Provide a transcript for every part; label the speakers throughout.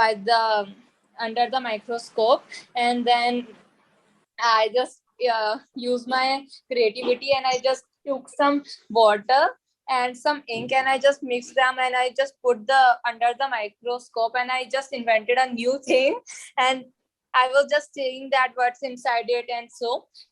Speaker 1: by the under the microscope, and then I just use my creativity, and I just took some water and some ink, and I just mixed them, and I just put the under the microscope, and I just invented a new thing. And I was just saying that what's inside it,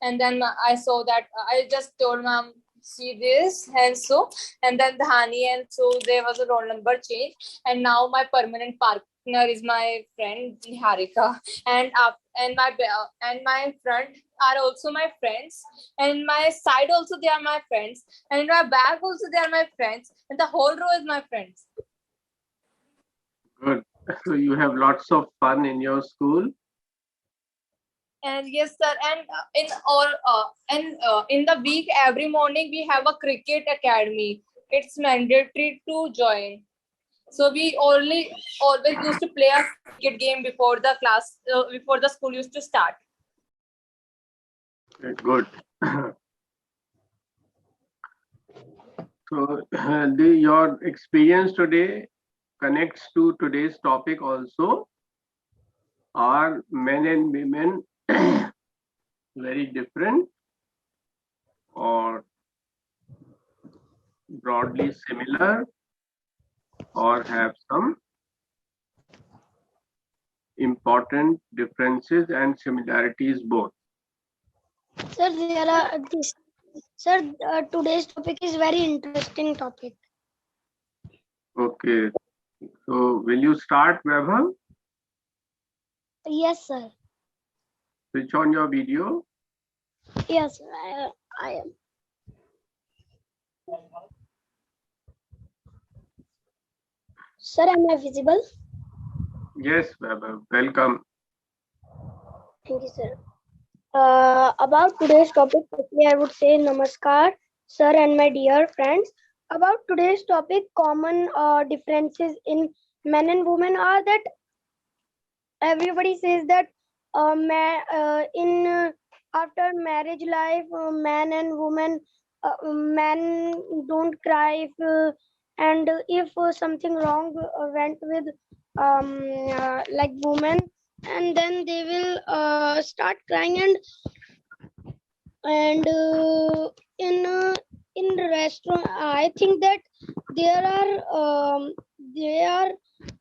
Speaker 1: and then I saw that I just told mom, see this, and then Dhani, and so there was a roll number change, and now my permanent partner is my friend Niharika, and my front are also my friends, and my side also they are my friends, and in my back also they are my friends, and the whole row is my friends.
Speaker 2: Good. So you have lots of fun in your school.
Speaker 1: And yes, sir. And in the week, every morning we have a cricket academy. It's mandatory to join. So we always used to play a cricket game before the class, before the school used to start.
Speaker 2: Good. So your experience today connects to today's topic also. Are men and women very different or broadly similar, or have some important differences and similarities both?
Speaker 3: Sir, today's topic is very interesting topic.
Speaker 2: Okay. So will you start, Vaibhav?
Speaker 3: Yes, sir.
Speaker 2: Switch on your video.
Speaker 3: Yes, I am. Sir, am I visible?
Speaker 2: Yes, Vaibhav. Welcome.
Speaker 3: Thank you, sir. About today's topic, firstly, I would say namaskar, sir, and my dear friends. About today's topic, common differences in men and women are that everybody says that after marriage life, man and woman, men don't cry and if something wrong went with like women, and then they will start crying, and in the restaurant I think that there are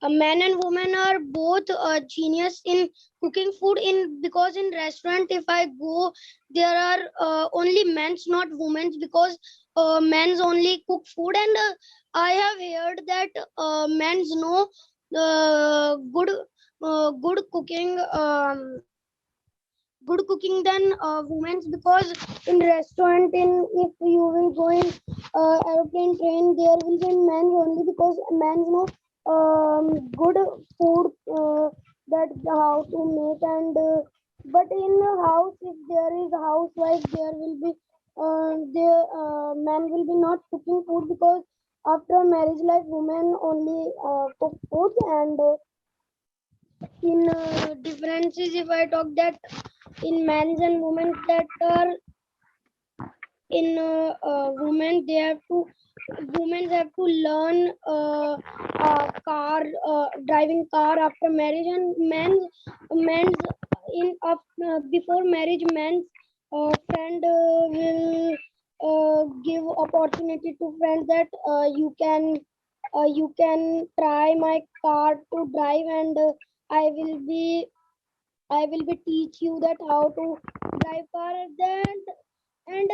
Speaker 3: men and women are both genius in cooking food, in because in restaurant if I go there are only men's, not women's, because men's only cook food, and I have heard that men's know good cooking than women's, because in restaurant, in if you will go in aeroplane, train, there will be men only, because men know good food that how to make, and but in a house, if there is a housewife, there will be men will be not cooking food, because after marriage life women only cook food. And in differences, if I talk that in men's and women, that are in women, women have to learn car driving car after marriage, and men's before marriage, men's friend will give opportunity to friends that you can try my car to drive, and I will be teach you that how to drive car at that. And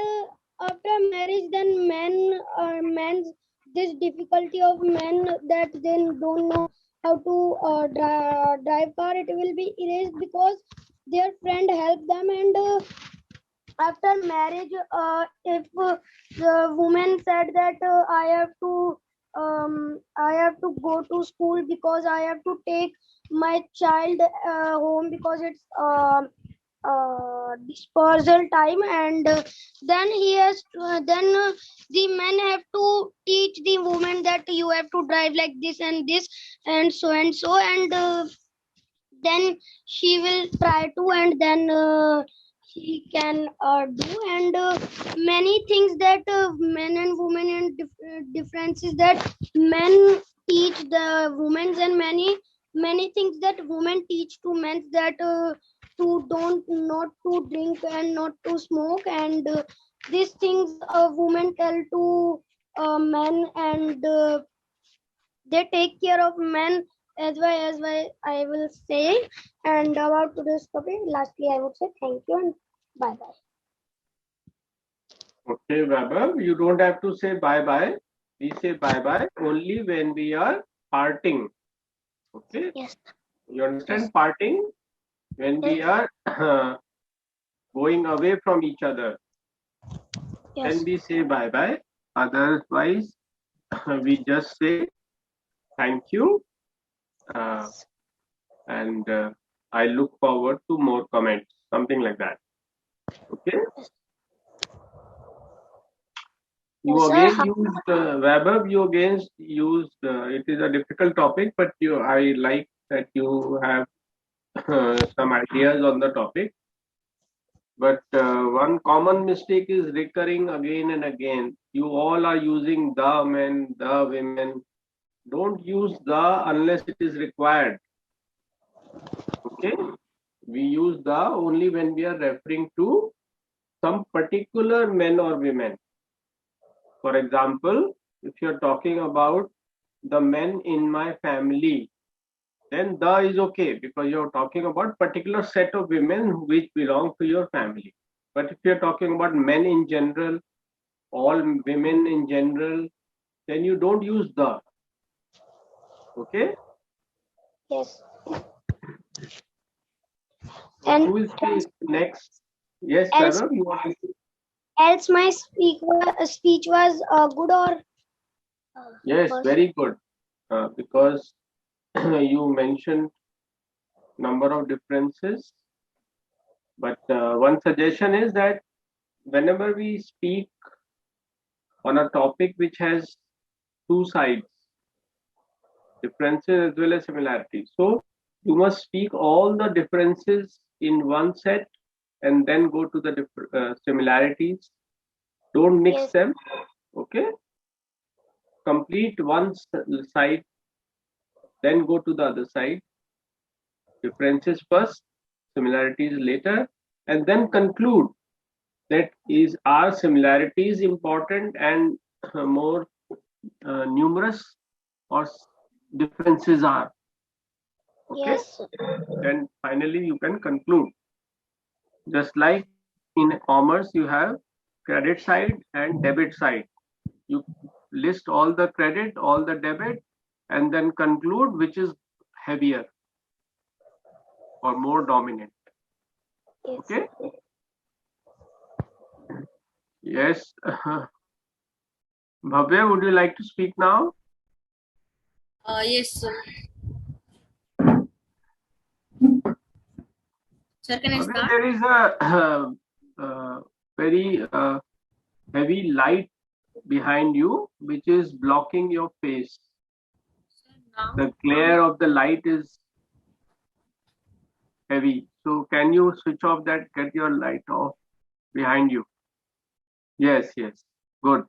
Speaker 3: after marriage, then men's this difficulty of men that they don't know how to drive car, it will be erased because their friend help them. And after marriage, if the woman said that I have to go to school because I have to take my child home because it's dispersal time, and then the men have to teach the woman that you have to drive like this and this and so, and then she will try to, and then she can do. And many things that men and women in differences that men teach the women, and many many things that women teach to men, that to don't not to drink and not to smoke, and these things women tell to men, and they take care of men as well, I will say. And about today's topic, lastly, I would say thank you and bye bye.
Speaker 2: Okay, Vaibhav, you don't have to say bye-bye. We say bye-bye only when we are parting. Okay?
Speaker 3: Yes.
Speaker 2: You understand parting? When we
Speaker 3: Yes.
Speaker 2: are going away from each other,
Speaker 3: Yes.
Speaker 2: then we say bye-bye. Otherwise, we just say thank you, uh, and I look forward to more comments, something like that. Okay? You
Speaker 3: Yes, sir.
Speaker 2: again used Vaibhav. You again used. It is a difficult topic, but I like that you have some ideas on the topic. But one common mistake is recurring again and again. You all are using the men, the women. Don't use the unless it is required. Okay? We use the only when we are referring to some particular men or women. For example, if you're talking about the men in my family, then the is okay because you're talking about particular set of women which belong to your family. But if you're talking about men in general, all women in general, then you don't use the. Okay?
Speaker 3: Yes.
Speaker 2: So
Speaker 3: And
Speaker 2: who will speak next? Yes,
Speaker 3: else,
Speaker 2: Vaibhav, you want to speak?
Speaker 3: else my speech was good or
Speaker 2: Yes,
Speaker 3: was
Speaker 2: very good. Because you mentioned number of differences, but one suggestion is that whenever we speak on a topic which has two sides, differences as well as similarities. So you must speak all the differences in one set and then go to the similarities. Don't mix
Speaker 3: yes,
Speaker 2: them. Okay. Complete one side, then go to the other side. Differences first, similarities later, and then conclude that is are similarities important and more numerous or differences are. Okay.
Speaker 3: yes,
Speaker 2: Then finally you can conclude. Just like in commerce, you have credit side and debit side. You list all the credit, all the debit, and then conclude which is heavier or more dominant.
Speaker 3: yes.
Speaker 2: Okay? Yes. Bhavya, would you like to speak now?
Speaker 4: Yes, sir. Sir, can I
Speaker 2: Bhavya,
Speaker 4: start?
Speaker 2: there is a very heavy light behind you which is blocking your face.
Speaker 4: Now,
Speaker 2: The glare of the light is heavy. So can you switch off that, get your light off behind you? Yes, yes. Good.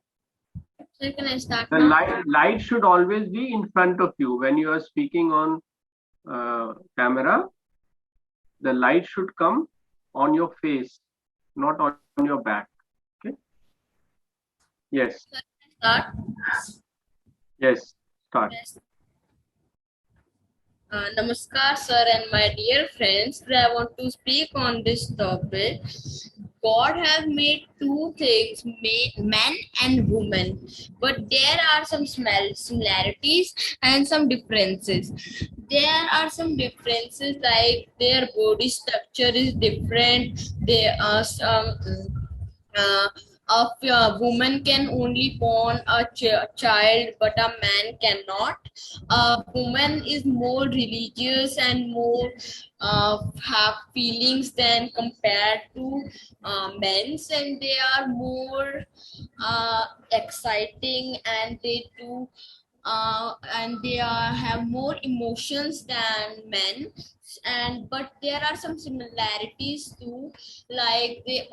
Speaker 4: sir, can I start
Speaker 2: The
Speaker 4: now?
Speaker 2: light should always be in front of you when you are speaking on camera. The light should come on your face, not on your back. Okay. Yes.
Speaker 4: Sir, can I start?
Speaker 2: Yes. Start.
Speaker 4: Yes. Namaskar, sir, and my dear friends. Today I want to speak on this topic. God has made two things, man and woman, but there are some similarities and some differences. There are some differences like their body structure is different. There are some uh, a woman can only born a child but a man cannot. A woman is more religious and more have feelings than compared to men's, and they are more exciting, and they do and they have more emotions than men. and but there are some similarities too, like they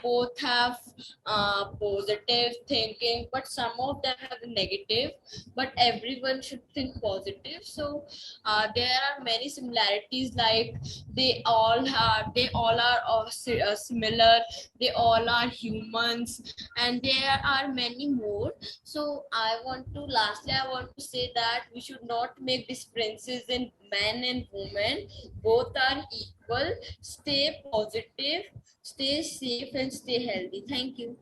Speaker 4: both have positive thinking, but some of them have negative, but everyone should think positive. So there are many similarities, like they all are similar, they all are humans, and there are many more. So I want to say that we should not make differences in men and women. Both are equal. Stay positive, stay safe, and stay healthy. Thank you.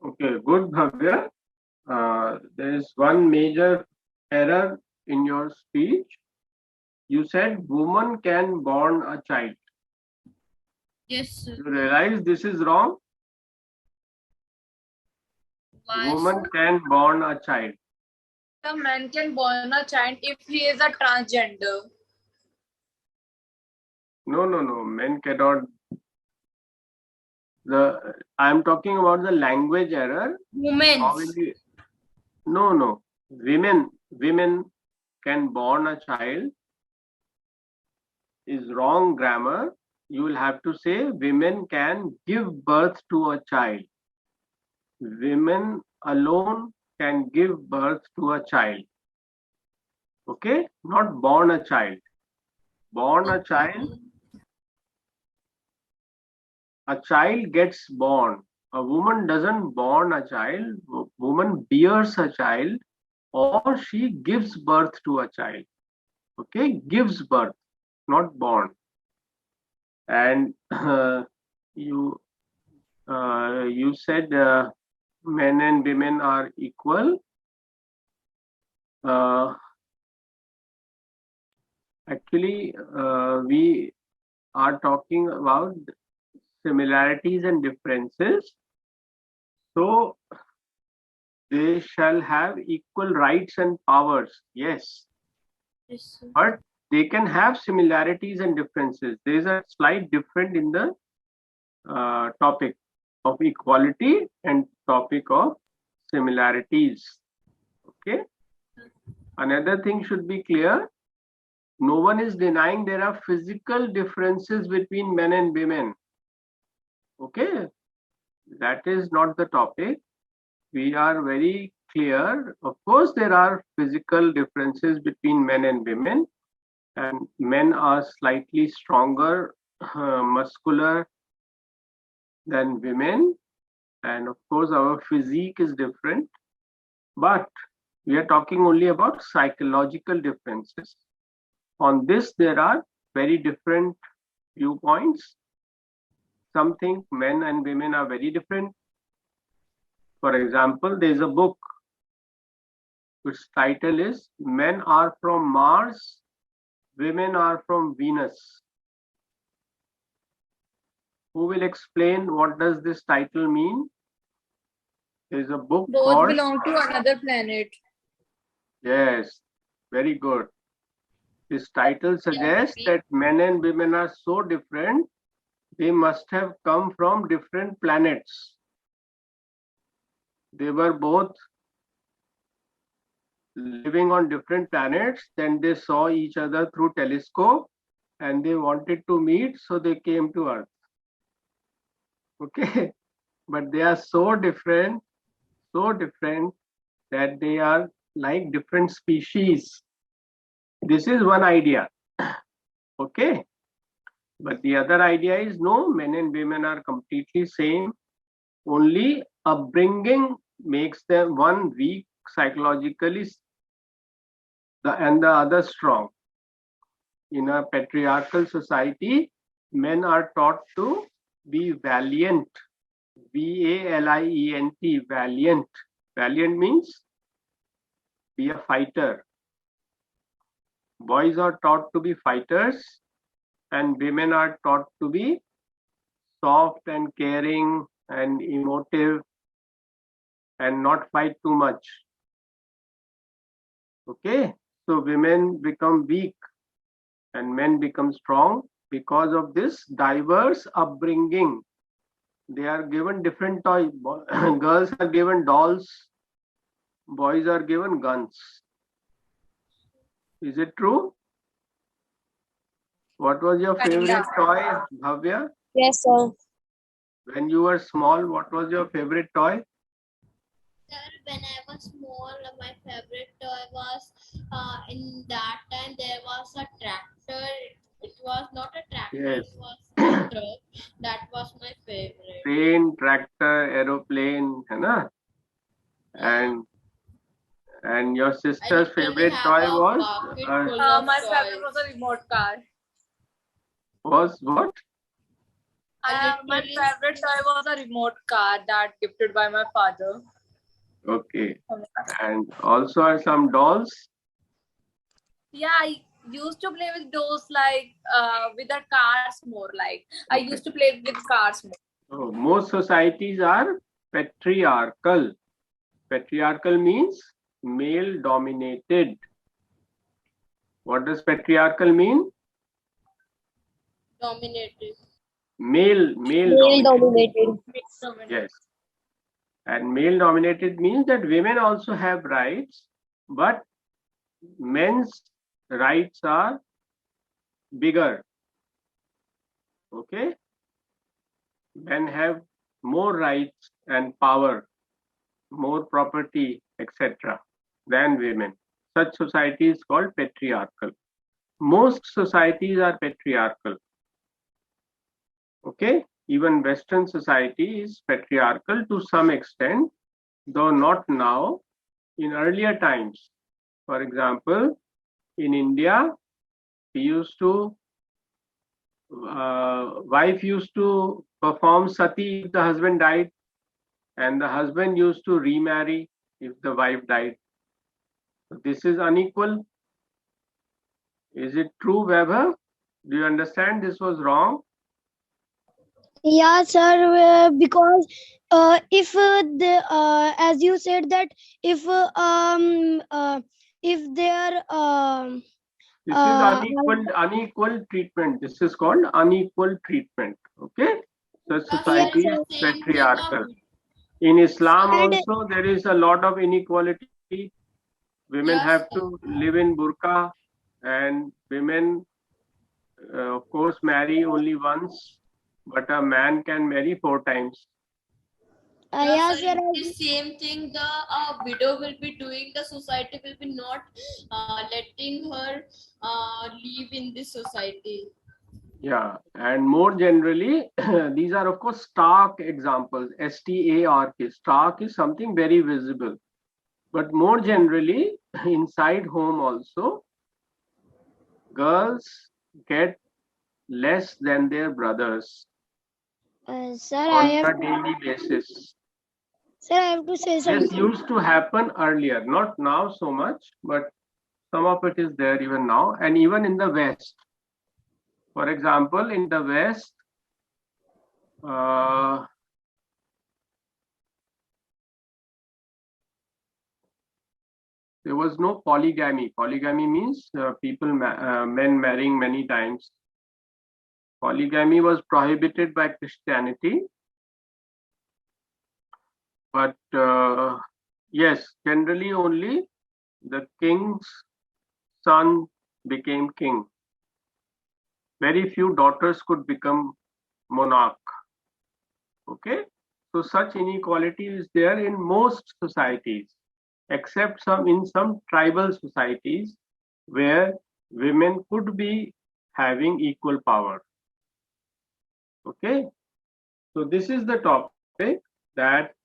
Speaker 2: Okay, good, Bhavya. There is one major error in your speech. You said woman can born a child.
Speaker 4: Yes, sir.
Speaker 2: You realize this is wrong?
Speaker 4: Why,
Speaker 2: Woman
Speaker 4: sir?
Speaker 2: can born a child.
Speaker 1: The man can born a child if he is a transgender.
Speaker 2: No. Men cannot. I am talking about the language error. How will
Speaker 4: Humans.
Speaker 2: you? No. Women can born a child is wrong grammar. You will have to say women can give birth to a child. Women alone can give birth to a child. Okay, not born a child. Born a child gets born. A woman doesn't born a child. Woman bears a child, or she gives birth to a child. Okay, gives birth, not born. And you you said men and women are equal. Actually, we are talking about similarities and differences. So they shall have equal rights and powers. Yes,
Speaker 4: Yes, sir.
Speaker 2: but they can have similarities and differences. There is a slight difference in the topic of equality and topic of similarities. Okay. Another thing should be clear. No one is denying there are physical differences between men and women. Okay. That is not the topic. We are very clear. Of course, there are physical differences between men and women, and men are slightly stronger, muscular than women, and of course, our physique is different. But we are talking only about psychological differences. On this, there are very different viewpoints. Some think men and women are very different. For example, there is a book which title is Men Are From Mars, Women Are From Venus. Who will explain what does this title mean? There is a book
Speaker 1: Both
Speaker 2: called...
Speaker 1: belong to another planet.
Speaker 2: Yes, very good. This title suggests that men and women are so different, they must have come from different planets. They were both living on different planets, then they saw each other through telescope and they wanted to meet, so they came to Earth. Okay, but they are so different that they are like different species. This is one idea. Okay, but the other idea is no, men and women are completely same. Only upbringing makes them one weak psychologically and the other strong. In a patriarchal society, men are taught to be valiant. VALIENT, valiant. Valiant means be a fighter. Boys are taught to be fighters, and women are taught to be soft and caring and emotive and not fight too much. Okay, so women become weak and men become strong because of this diverse upbringing. They are given different toys. Girls are given dolls, boys are given guns. Is it true? What was your favorite toy, Bhavya?
Speaker 3: Yes, sir.
Speaker 2: When you were small, what was your favorite toy?
Speaker 4: Sir, when I was small, my favorite toy was in that time there was a tractor. It was not a tractor,
Speaker 2: Yes.
Speaker 4: it was a truck. That was my favorite.
Speaker 2: Train, tractor, aeroplane, है ना? And your
Speaker 4: I
Speaker 2: sister's
Speaker 4: literally
Speaker 2: favorite
Speaker 4: have
Speaker 2: toy
Speaker 4: a
Speaker 2: was
Speaker 4: bucket full of
Speaker 1: My
Speaker 4: toys.
Speaker 1: favorite was a remote car.
Speaker 2: what?
Speaker 1: My favorite toy was a remote car that gifted by my father.
Speaker 2: Okay. And also some dolls.
Speaker 1: Yeah, I used to play with those like with the cars more. Like I used to play with cars more.
Speaker 2: So most societies are patriarchal. Patriarchal means male dominated. What does patriarchal mean?
Speaker 4: Dominated.
Speaker 2: Male dominated. Yes. And male dominated means that women also have rights, but men's rights are bigger. Okay? Men have more rights and power, more property, etc. than women. Such society is called patriarchal. Most societies are patriarchal. Okay? Even Western society is patriarchal to some extent, though not now. In earlier times, for example, in India, wife used to perform sati if the husband died, and the husband used to remarry if the wife died. This is unequal. Is it true, Vaibhav? Do you understand this was wrong?
Speaker 3: Yeah, sir. Because if as you said that if there
Speaker 2: This is unequal treatment. This is called unequal treatment. Okay? So society is patriarchal. In Islam also, there is a lot of inequality. Women have to live in burqa, and women, of course, marry only once, but a man can marry 4 times.
Speaker 3: yes,
Speaker 4: Sir,
Speaker 3: sir.
Speaker 4: the same thing the widow will be doing. The society will be not letting her live in this society.
Speaker 2: Yeah, and more generally, these are of course stark examples. STARK. Stark is something very visible. But more generally, inside home also, girls get less than their brothers
Speaker 3: Sir,
Speaker 2: on a daily basis.
Speaker 3: Sir, I have to say something.
Speaker 2: This used to happen earlier, not now so much, but some of it is there even now, and even in the West. For example, in the West, there was no polygamy. Polygamy means men marrying many times. Polygamy was prohibited by Christianity. But yes, generally only the king's son became king. Very few daughters could become monarch. Okay, so such inequality is there in most societies, except in some tribal societies where women could be having equal power. Okay, so this is the topic, that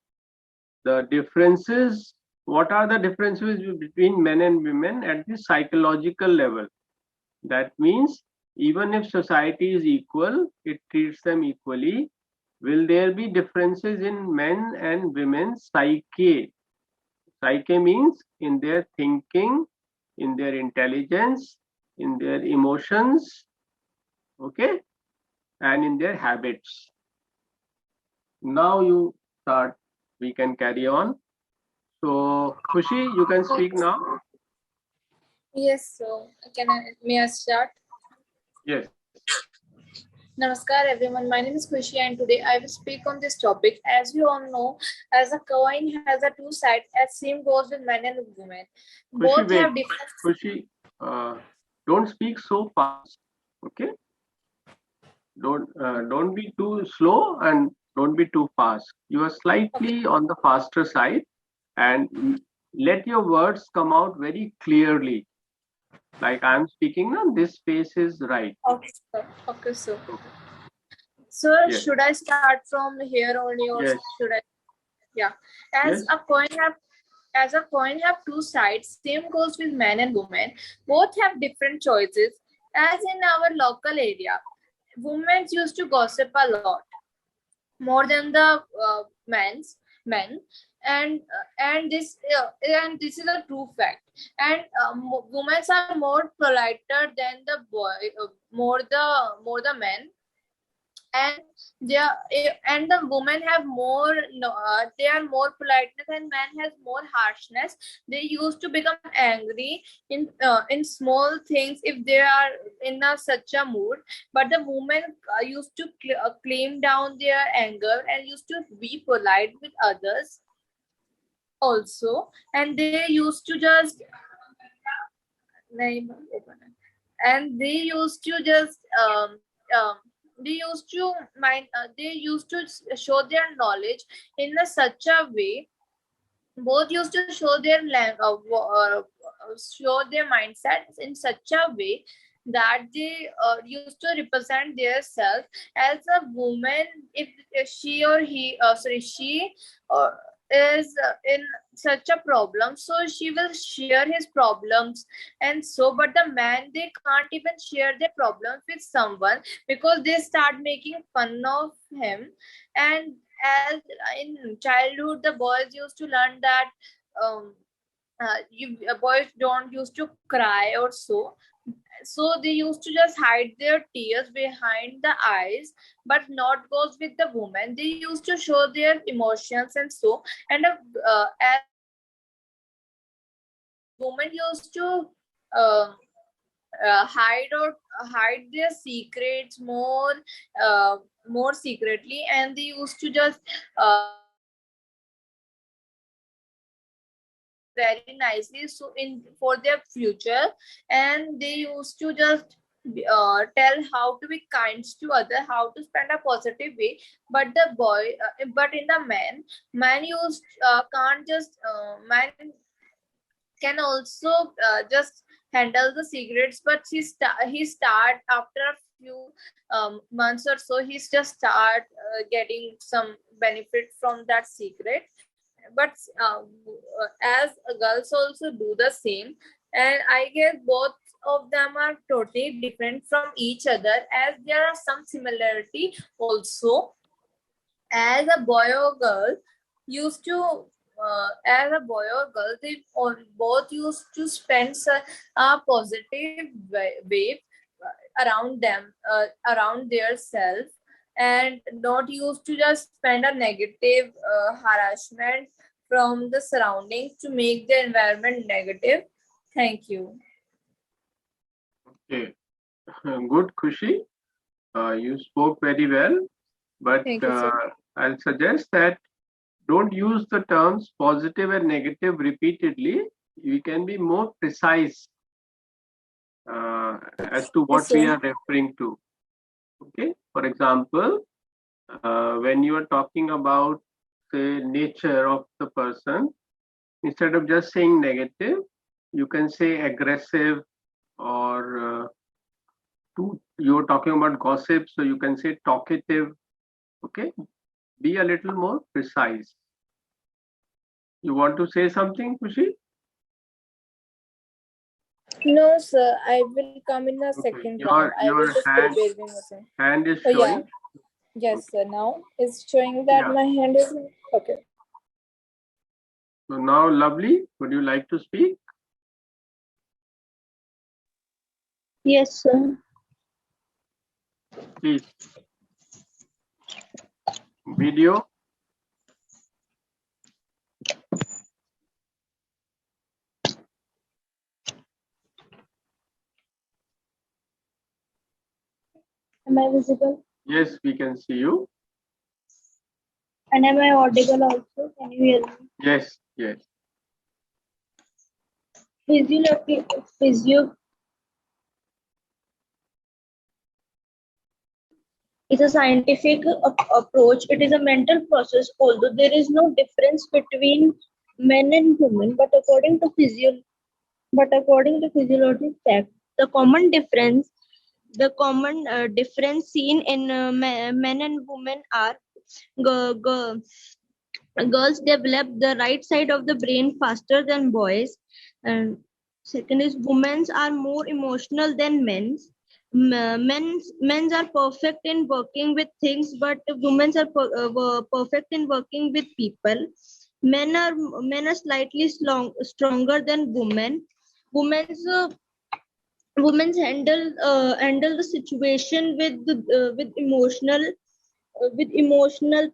Speaker 2: the differences. What are the differences between men and women at the psychological level? That means even if society is equal, it treats them equally. Will there be differences in men and women's psyche? Psyche means in their thinking, in their intelligence, in their emotions, okay, and in their habits. Now you start, we can carry on. So, Khushi, you can speak now.
Speaker 1: Yes, so may I start?
Speaker 2: Yes.
Speaker 1: Namaskar everyone, my name is Khushi and today I will speak on this topic. As you all know, as a coin has a two sides, as same goes with men and women.
Speaker 2: Khushi,
Speaker 1: Both have different.
Speaker 2: Khushi, don't speak so fast. Okay, don't be too slow and don't be too fast. You are slightly on the faster side, and let your words come out very clearly. Like I'm speaking now, this space is right.
Speaker 1: Okay, sir. Okay, sir.
Speaker 2: Okay.
Speaker 1: Sir,
Speaker 2: Yes,
Speaker 1: should I start from here only, or
Speaker 2: yes,
Speaker 1: should I? Yeah. As
Speaker 2: yes.
Speaker 1: a coin have as a coin have two sides, same goes with men and women. Both have different choices. As in our local area, women used to gossip a lot more than the men, and this is a true fact. And women are more politer than the boy, more the men, and they are, and the women have more they are more politeness, and man has more harshness. They used to become angry in small things if they are in such a mood, but the women used to claim down their anger and used to be polite with others also, and they used to just and they used to just they used to they used to show their knowledge in such a way. Both used to show their show their mindsets in such a way that they used to represent their self as a woman. If she or he sorry she uh, is in such a problem, so she will share his problems, and so, but the man, they can't even share their problems with someone because they start making fun of him. And as in childhood, the boys used to learn that um, boys don't used to cry or so they used to just hide their tears behind the eyes, but not goes with the woman. They used to show their emotions, and so, and as women used to uh, hide their secrets more secretly, and they used to just very nicely so in for their future. And they used to just tell how to be kind to other, how to spend a positive way. But the but in the man used can't just man can also just handle the secrets, but he start after a few months or so, he's just start getting some benefit from that secret. But as girls also do the same, and I guess both of them are totally different from each other, as there are some similarity also. As a boy or girl used to as a boy or girl, they both used to spend a positive wave around them, around their self, and not used to just spend a negative harassment from the surroundings to make the environment negative. Thank you.
Speaker 2: Okay. Good, Khushi. You spoke very well, but
Speaker 1: Thank you, sir.
Speaker 2: I'll suggest that don't use the terms positive and negative repeatedly. We can be more precise as to
Speaker 1: Yes,
Speaker 2: what we
Speaker 1: sir.
Speaker 2: are referring to. Okay. For example, when you are talking about the nature of the person, instead of just saying negative, you can say aggressive, or you're talking about gossip, so you can say talkative. Okay, be a little more precise. You want to say something, Kushi?
Speaker 1: No, sir. I will come in a
Speaker 2: Okay,
Speaker 1: second round.
Speaker 2: your
Speaker 1: I will
Speaker 2: your
Speaker 1: just
Speaker 2: hand
Speaker 1: prepare me myself.
Speaker 2: hand is
Speaker 1: Oh yeah.
Speaker 2: showing.
Speaker 1: Yes,
Speaker 2: Okay.
Speaker 1: sir. Now it's showing that
Speaker 2: Yeah.
Speaker 1: my hand is okay.
Speaker 2: So now, Lovely, would you like to speak?
Speaker 3: Yes, sir.
Speaker 2: Please. Video.
Speaker 3: Am I visible?
Speaker 2: Yes, we can see you.
Speaker 3: And am I audible also? Can you hear me?
Speaker 2: Yes, yes.
Speaker 3: Physiology,
Speaker 5: is a scientific approach. It is a mental process, although there is no difference between men and women. But according to physiological fact, the common difference seen in men and women are g- girls develop the right side of the brain faster than boys, and second is women's are more emotional than men's. Men's are perfect in working with things, but women's are perfect in working with people. Men are slightly stronger than women. Women's handle the situation with emotional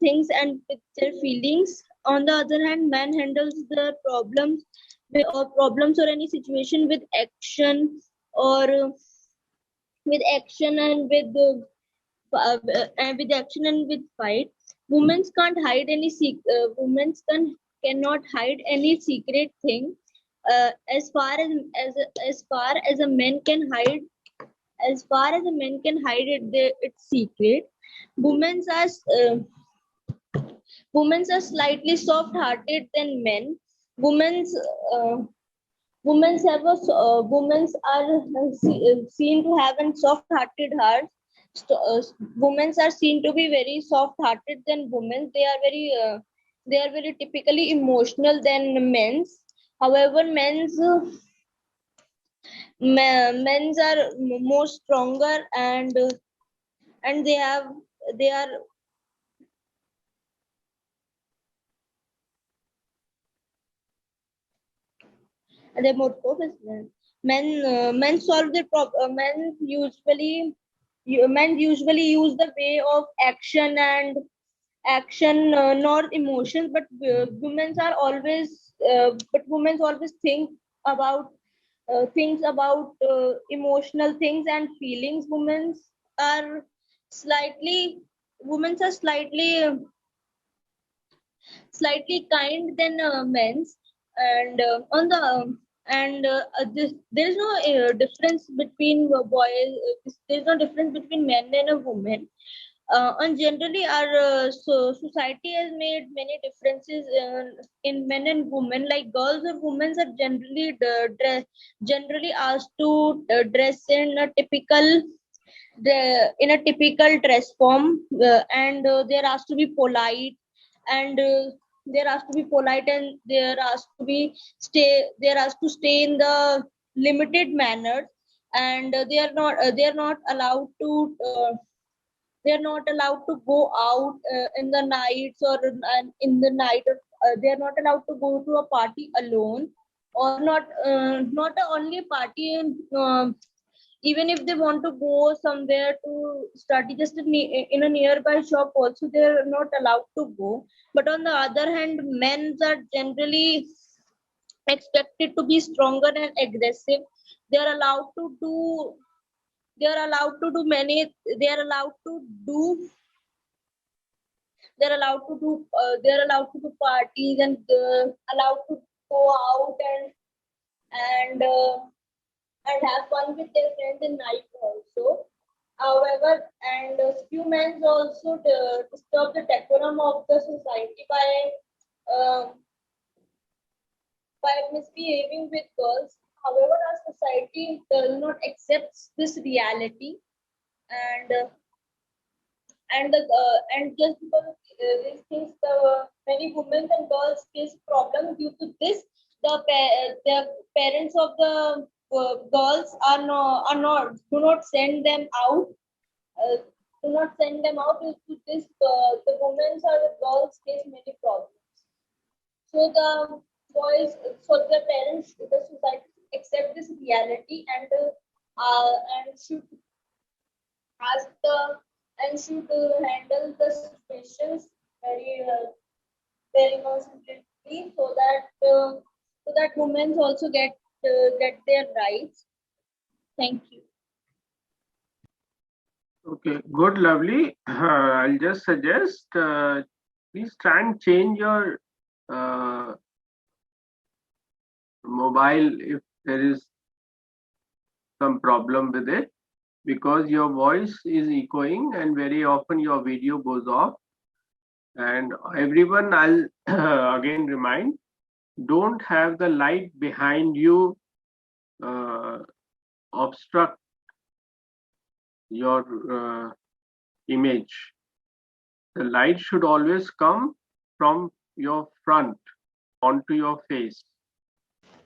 Speaker 5: things and with their feelings. On the other hand, man handles the problems or any situation with action or with action and with action and with fight. Women's cannot hide any secret thing. As far as far as a man can hide as far as a man can hide its secret. Women's are women's are slightly soft-hearted than men. Women's women's have a women's are seen to have a soft-hearted heart. Women's are seen to be very soft-hearted than women. They are very typically emotional than men's. However, men's are more stronger and they are they're more professional. Men solve their problem. Men usually use the way of action, not emotions. But women always think about emotional things and feelings. Are women are slightly kind than men's, and on the there is no difference between boys. There is no difference between men and a woman. And generally, our society has made many differences in men and women. Like girls or women are generally asked to dress in a typical dress form, and they're asked to be polite, and they're asked to be they're asked to stay in the limited manner, and they're not allowed to go out in the nights or in the night, or they're not allowed to go to a party alone, or not a only party. Even if they want to go somewhere to study just in a nearby shop also, they're not allowed to go. But on the other hand, men are generally expected to be stronger and aggressive. They're allowed to do they're allowed to do many they're allowed to do they're allowed to do parties, and allowed to go out and uh, and have fun with their friends in night also. However, and few men also disturb the decorum of the society uh, by misbehaving with girls. However, our society does not accept this reality, and and just because of these things, many women and girls face problems due to this. The parents of the girls are not do not send them out. Uh, do not send them out due to this. The women or the girls face many problems. So the the parents, the society accept this reality, and ask the should handle the situations very constantly, so that women also get their rights. Thank you.
Speaker 2: Okay, good, lovely. I'll just suggest, please try and change your mobile if there is some problem with it. because your voice is echoing and very often your video goes off. And everyone, I'll again remind, don't have the light behind you obstruct your image. The light should always come from your front onto your face.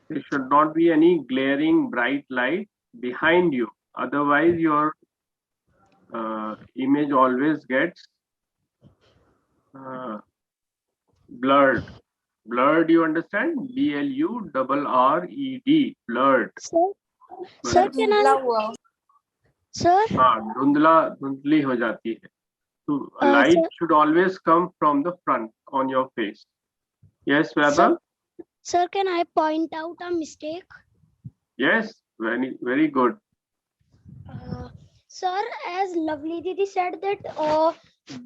Speaker 2: There should not be any glaring bright light behind you. Otherwise, your image always gets blurred. Blurred, you understand? BLURRED, blurred.
Speaker 3: Sir, can I?
Speaker 1: धुंधला हुआ
Speaker 3: Sir,
Speaker 2: हाँ, धुंधली हो जाती है. So light
Speaker 3: sir,
Speaker 2: should always come from the front on your face. Yes, Vaibhav?
Speaker 3: sir, can I point out a mistake?
Speaker 2: Yes, very good.
Speaker 3: Sir, as Lovely Didi said that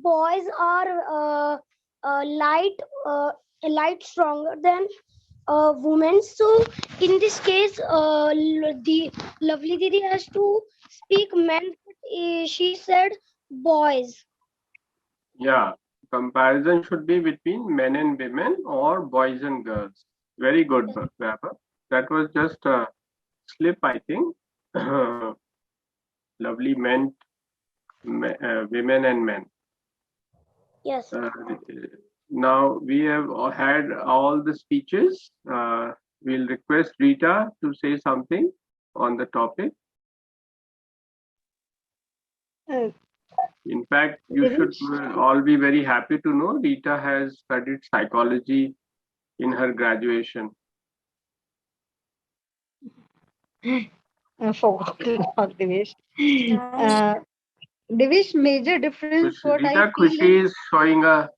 Speaker 3: boys are light stronger than women. So in this case, the Lovely Didi has to speak men. But, she said boys.
Speaker 2: Yeah, comparison should be between men and women or boys and girls. Very good, Vaibhav. That was just a slip, I think. Lovely meant women and men.
Speaker 3: Yes.
Speaker 2: Now we have had all the speeches. We'll request Rita to say something on the topic. In fact, you should all be very happy to know Rita has studied psychology in her graduation.
Speaker 5: Forgot Devesh. Devesh, major difference what I
Speaker 2: Rita,
Speaker 5: feel
Speaker 2: Khushi is showing a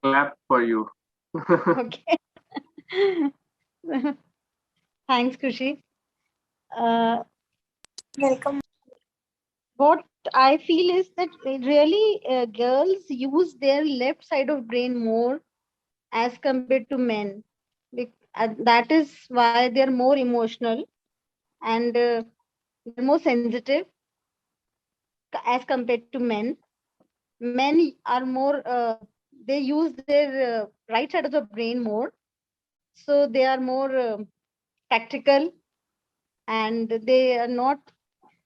Speaker 2: clap for you.
Speaker 5: Okay. Thanks, Khushi.
Speaker 1: welcome
Speaker 5: What I feel is that really girls use their left side of brain more as compared to men. That is why they're more emotional and they're more sensitive as compared to men. Men are more, they use their right side of the brain more. So they are more practical and they are not,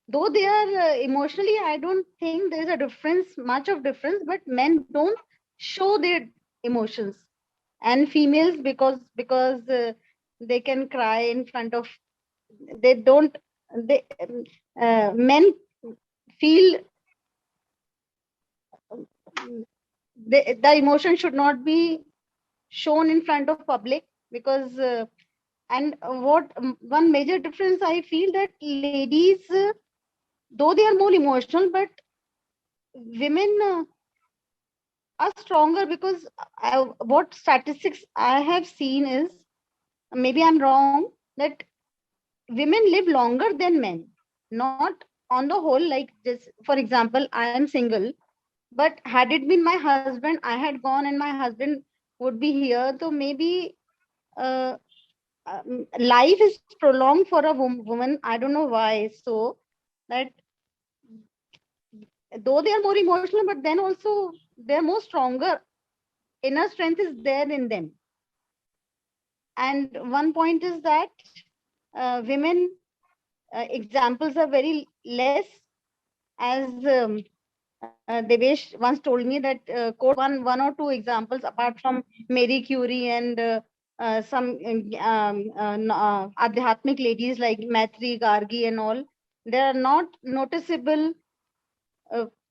Speaker 5: though they are emotionally, I don't think there's a difference, much of difference, but men don't show their emotions. And females, because they can cry in front of, they don't, men feel the emotion should not be shown in front of public because and what one major difference I feel that ladies though they are more emotional, but women are stronger because what statistics I have seen is, maybe I'm wrong, that women live longer than men, not on the whole. Like this, for example, I am single, but had it been my husband, I had gone and my husband would be here, so maybe uh, life is prolonged for a woman. I don't know why. So that though they are more emotional, but then also they're more stronger. Inner strength is there in them. And one point is that women examples are very less. As Devesh once told me that quote one or two examples apart from Marie Curie and some Adhyatmic ladies like Maitri, Gargi and all. They are not noticeable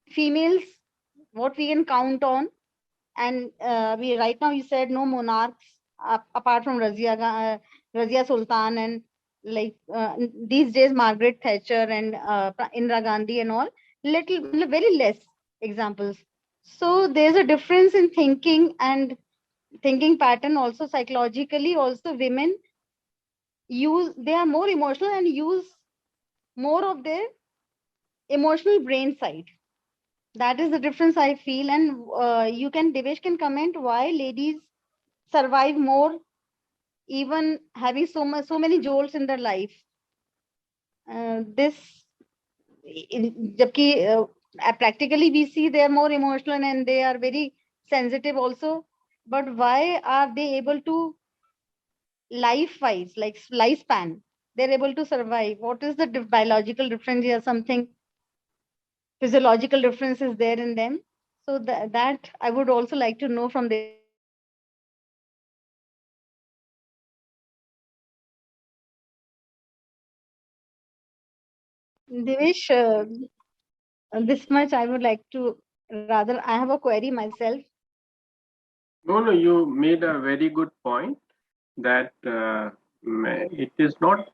Speaker 5: females what we can count on. And we right now, you said no monarchs apart from Razia Sultan and like these days Margaret Thatcher and Indira Gandhi and all, very less examples. So there's a difference in thinking and thinking pattern. Also psychologically also women they are more emotional and use more of their emotional brain side. That is the difference I feel. And Devesh can comment why ladies survive more, even having so many jolts in their life. This
Speaker 6: जबकि practically we see they are more emotional and they are very sensitive also, but why are they able to life wise, like lifespan, they're able to survive? What is the biological difference here? Something physiological difference is there in them. So that I would also like to know from Devesh. Devesh, this much I would like to, rather, I have a query myself.
Speaker 2: No, you made a very good point that it is not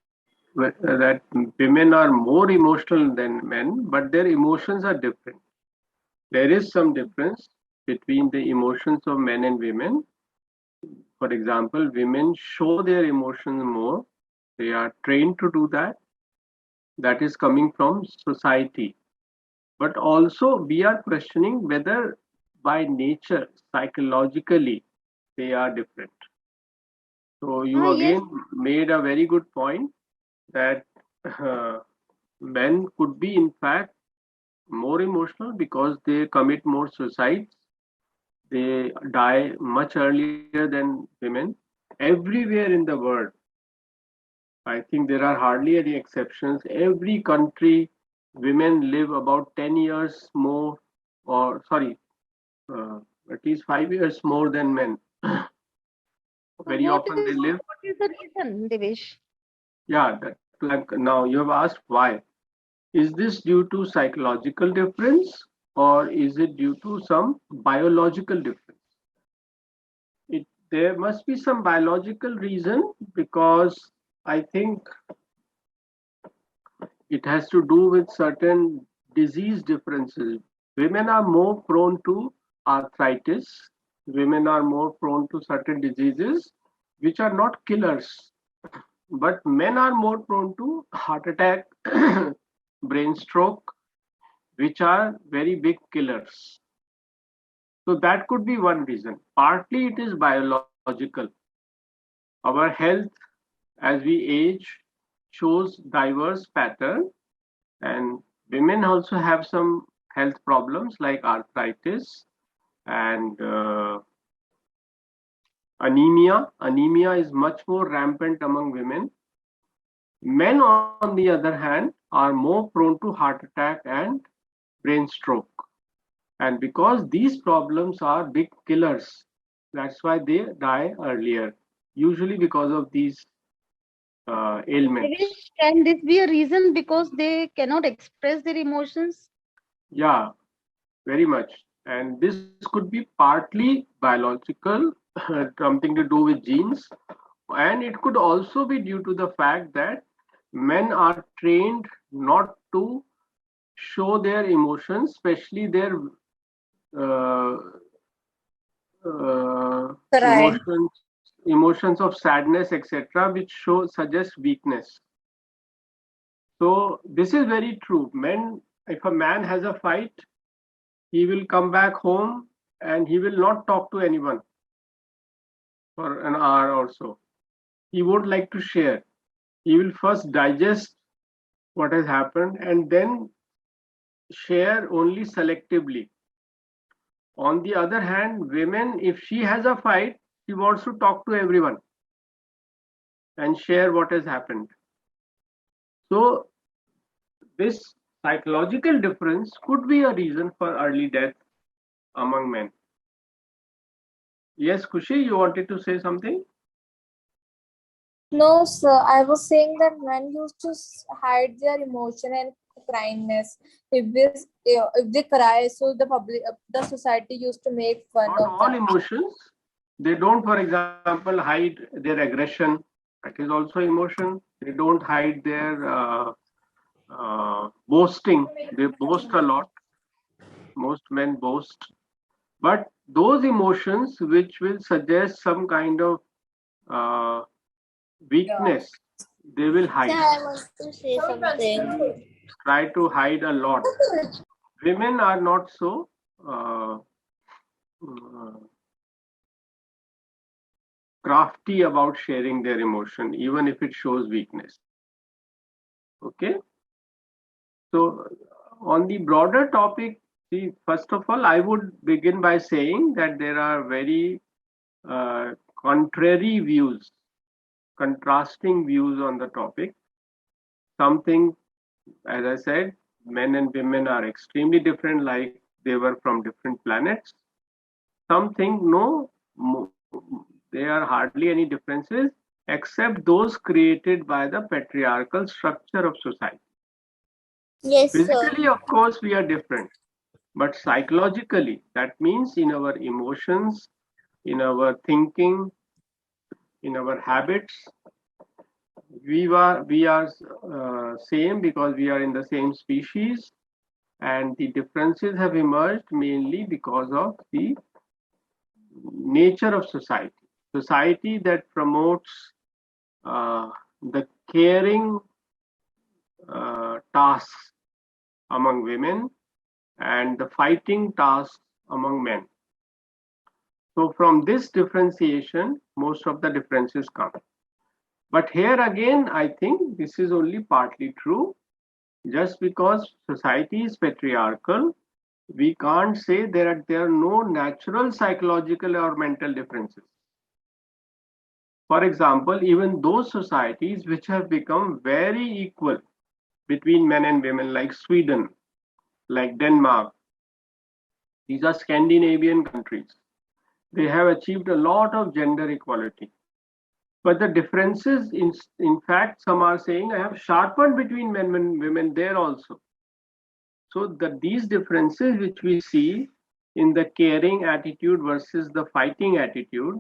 Speaker 2: that women are more emotional than men, but their emotions are different. There is some difference between the emotions of men and women. For example, women show their emotions more. They are trained to do that. That is coming from society. But also, we are questioning whether by nature, psychologically, they are different. So, you
Speaker 6: Yes.
Speaker 2: again made a very good point that uh, men could be, in fact, more emotional because they commit more suicides. They die much earlier than women. Everywhere in the world, I think there are hardly any exceptions. Every country, women live about 10 years more, or sorry, uh, at least 5 years more than men.
Speaker 6: So
Speaker 2: Very often they live.
Speaker 6: what is the reason, Devesh?
Speaker 2: Yeah, now you have asked why. Is this due to psychological difference or is it due to some biological difference? There must be some biological reason because I think it has to do with certain disease differences. Women are more prone to arthritis. Women are more prone to certain diseases which are not killers, but men are more prone to heart attack, brain stroke, which are very big killers. So that could be one reason. Partly it is biological. Our health as we age shows diverse pattern, and women also have some health problems like arthritis and anemia. Anemia is much more rampant among women. Men, on the other hand, are more prone to heart attack and brain stroke. And because these problems are big killers, that's why they die earlier, usually because of these ailments.
Speaker 6: Devesh, can this be a reason because they cannot express their emotions?
Speaker 2: Yeah, very much. And this could be partly biological, something to do with genes, and it could also be due to the fact that men are trained not to show their emotions, especially their uh,
Speaker 1: Right.
Speaker 2: emotions of sadness, etc., which suggest weakness. So this is very true. If a man has a fight, he will come back home and he will not talk to anyone for an hour or so. He would like to share. He will first digest what has happened and then share only selectively. On the other hand, women, if she has a fight, she wants to talk to everyone and share what has happened. So, this psychological difference could be a reason for early death among men. Yes, Kushi, you wanted to say something?
Speaker 1: No, sir. I was saying that men used to hide their emotion and cryingness. If they cry, so the society used to make fun
Speaker 2: Not
Speaker 1: of
Speaker 2: all
Speaker 1: them.
Speaker 2: emotions. They don't, for example, hide their aggression. That is also emotion. They don't hide their boasting. They boast a lot. Most men boast. But those emotions which will suggest some kind of uh, weakness, they will hide,
Speaker 4: Yeah, I want to say something.
Speaker 2: try to hide a lot. Women are not so uh, uh, crafty about sharing their emotion, even if it shows weakness. Okay. So On the broader topic, see, first of all, I would begin by saying that there are very contrary views, contrasting views on the topic. Something, as I said, men and women are extremely different, like they were from different planets. Some think no, there are hardly any differences except those created by the patriarchal structure of society.
Speaker 4: Yes, sir.
Speaker 2: Physically, of course, we are different, but psychologically, that means in our emotions, in our thinking, in our habits, we are same because we are in the same species, and the differences have emerged mainly because of the nature of society. Society that promotes the caring tasks among women and the fighting tasks among men. So from this differentiation, most of the differences come. But here again, I think this is only partly true. Just because society is patriarchal, we can't say there are no natural psychological or mental differences. For example, even those societies which have become very equal between men and women, like Sweden, like Denmark, these are Scandinavian countries. They have achieved a lot of gender equality. But the differences, in fact, some are saying I have sharpened between men and women there also. So these differences which we see in the caring attitude versus the fighting attitude,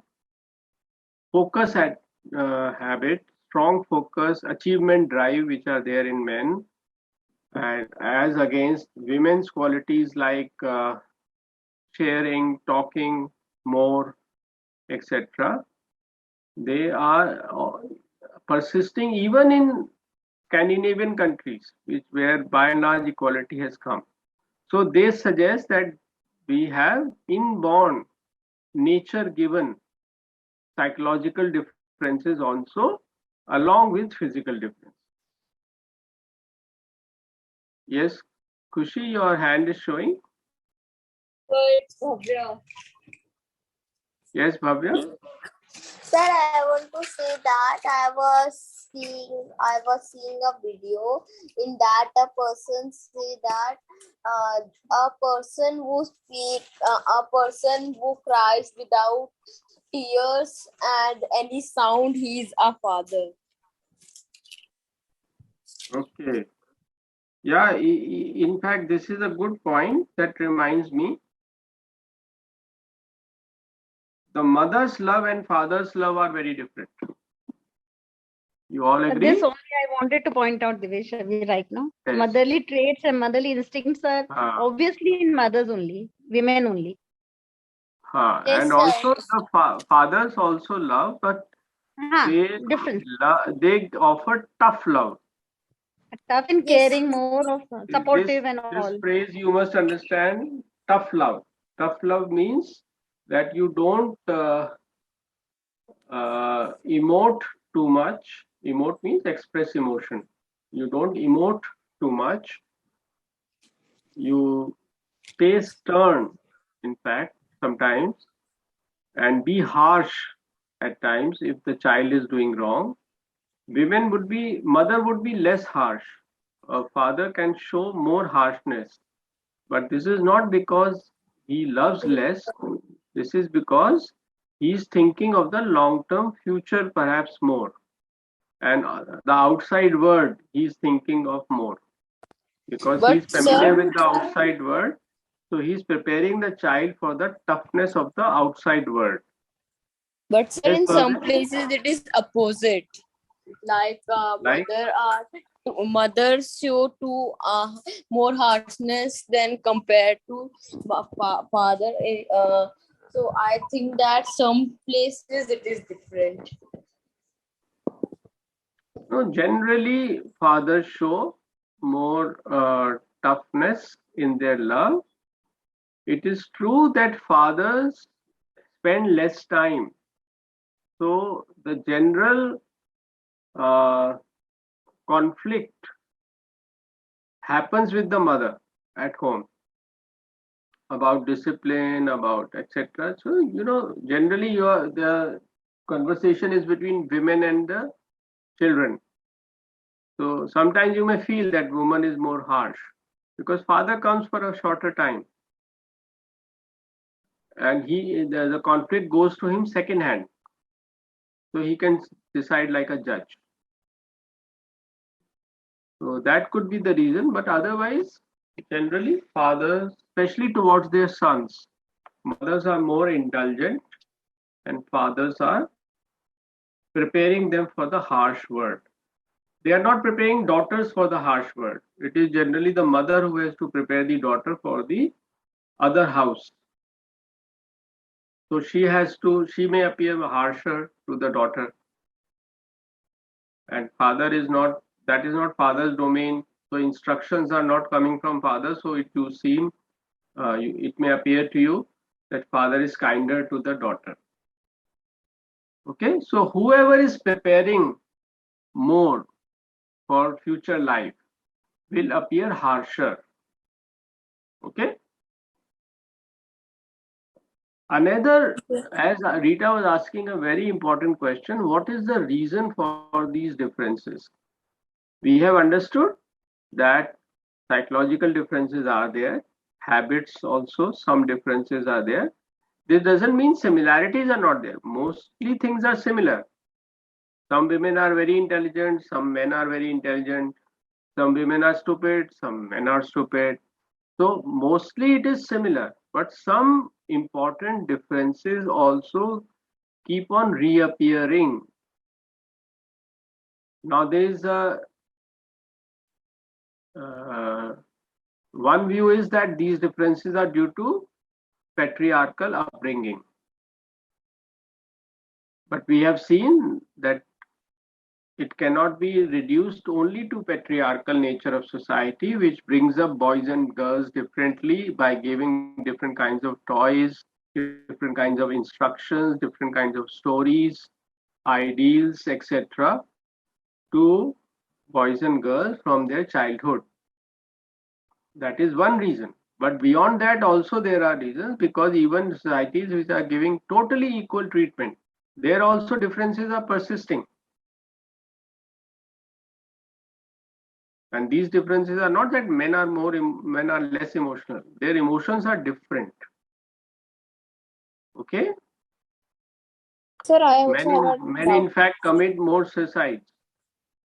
Speaker 2: focus at habit, strong focus, achievement drive, which are there in men, and as against women's qualities like sharing, talking more, etc. They are persisting even in Scandinavian countries, where by and large equality has come. So they suggest that we have inborn, nature-given psychological differences also, along with physical difference. Yes, Kushi, your hand is showing.
Speaker 1: It's Bhavya.
Speaker 2: Yes, Bhavya.
Speaker 7: Sir, I want to say that I was seeing a video in that a person say that a person who a person who cries without tears and any sound, he is a father.
Speaker 2: Okay. Yeah, in fact, this is a good point that reminds me. The mother's love and father's love are very different. You all agree?
Speaker 6: This only I wanted to point out, Devesh, right now.
Speaker 2: Yes.
Speaker 6: Motherly traits and motherly instincts are obviously in mothers only, women only.
Speaker 7: Yes,
Speaker 2: And
Speaker 7: sir.
Speaker 2: also the fathers also love, but
Speaker 6: Different.
Speaker 2: they offer tough love.
Speaker 6: Tough and
Speaker 7: Yes.
Speaker 6: caring, more of supportive and all.
Speaker 2: This phrase you must understand, tough love. Tough love means that you don't emote too much. Emote means express emotion. You don't emote too much. You stay stern, in fact, sometimes, and be harsh at times if the child is doing wrong. Mother would be less harsh. A father can show more harshness. But this is not because he loves less. This is because he's thinking of the long term future perhaps more. And the outside world he's thinking of more. Because he's
Speaker 7: But
Speaker 2: familiar
Speaker 7: sir,
Speaker 2: with the outside world. So he's preparing the child for the toughness of the outside world.
Speaker 7: but sir,
Speaker 2: Yes,
Speaker 7: in some
Speaker 2: Bhavya?
Speaker 7: places it is opposite. Like
Speaker 2: Like?
Speaker 7: mothers show to more harshness than compared to father. So I think that some places it is different.
Speaker 2: No, generally, fathers show more toughness in their love. It is true that fathers spend less time. So the general uh, conflict happens with the mother. at home about discipline, about etc. So generally the conversation is between women and the children. So sometimes you may feel that woman is more harsh because father comes for a shorter time, and the conflict goes to him second hand, so he can decide like a judge. So that could be the reason, but otherwise, generally, fathers, especially towards their sons, mothers are more indulgent, and fathers are preparing them for the harsh word. They are not preparing daughters for the harsh word. It is generally the mother who has to prepare the daughter for the other house. So she may appear harsher to the daughter, and that is not father's domain. So instructions are not coming from father. So it may appear to you that father is kinder to the daughter. Okay, so whoever is preparing more for future life will appear harsher. Okay. Another, as Rita was asking a very important question, what is the reason for these differences? We have understood that psychological differences are there, habits also, some differences are there. This doesn't mean similarities are not there. Mostly things are similar. Some women are very intelligent, some men are very intelligent, some women are stupid, some men are stupid. So mostly it is similar, but some important differences also keep on reappearing. Now there is one view is that these differences are due to patriarchal upbringing. But we have seen that it cannot be reduced only to patriarchal nature of society, which brings up boys and girls differently by giving different kinds of toys, different kinds of instructions, different kinds of stories, ideals, etc. to boys and girls from their childhood. That is one reason. But beyond that, also there are reasons, because even societies which are giving totally equal treatment, there also differences are persisting. And these differences are not that men are less emotional. Their emotions are different. Okay?
Speaker 1: Sir, I also have a
Speaker 2: Men in fact commit more suicides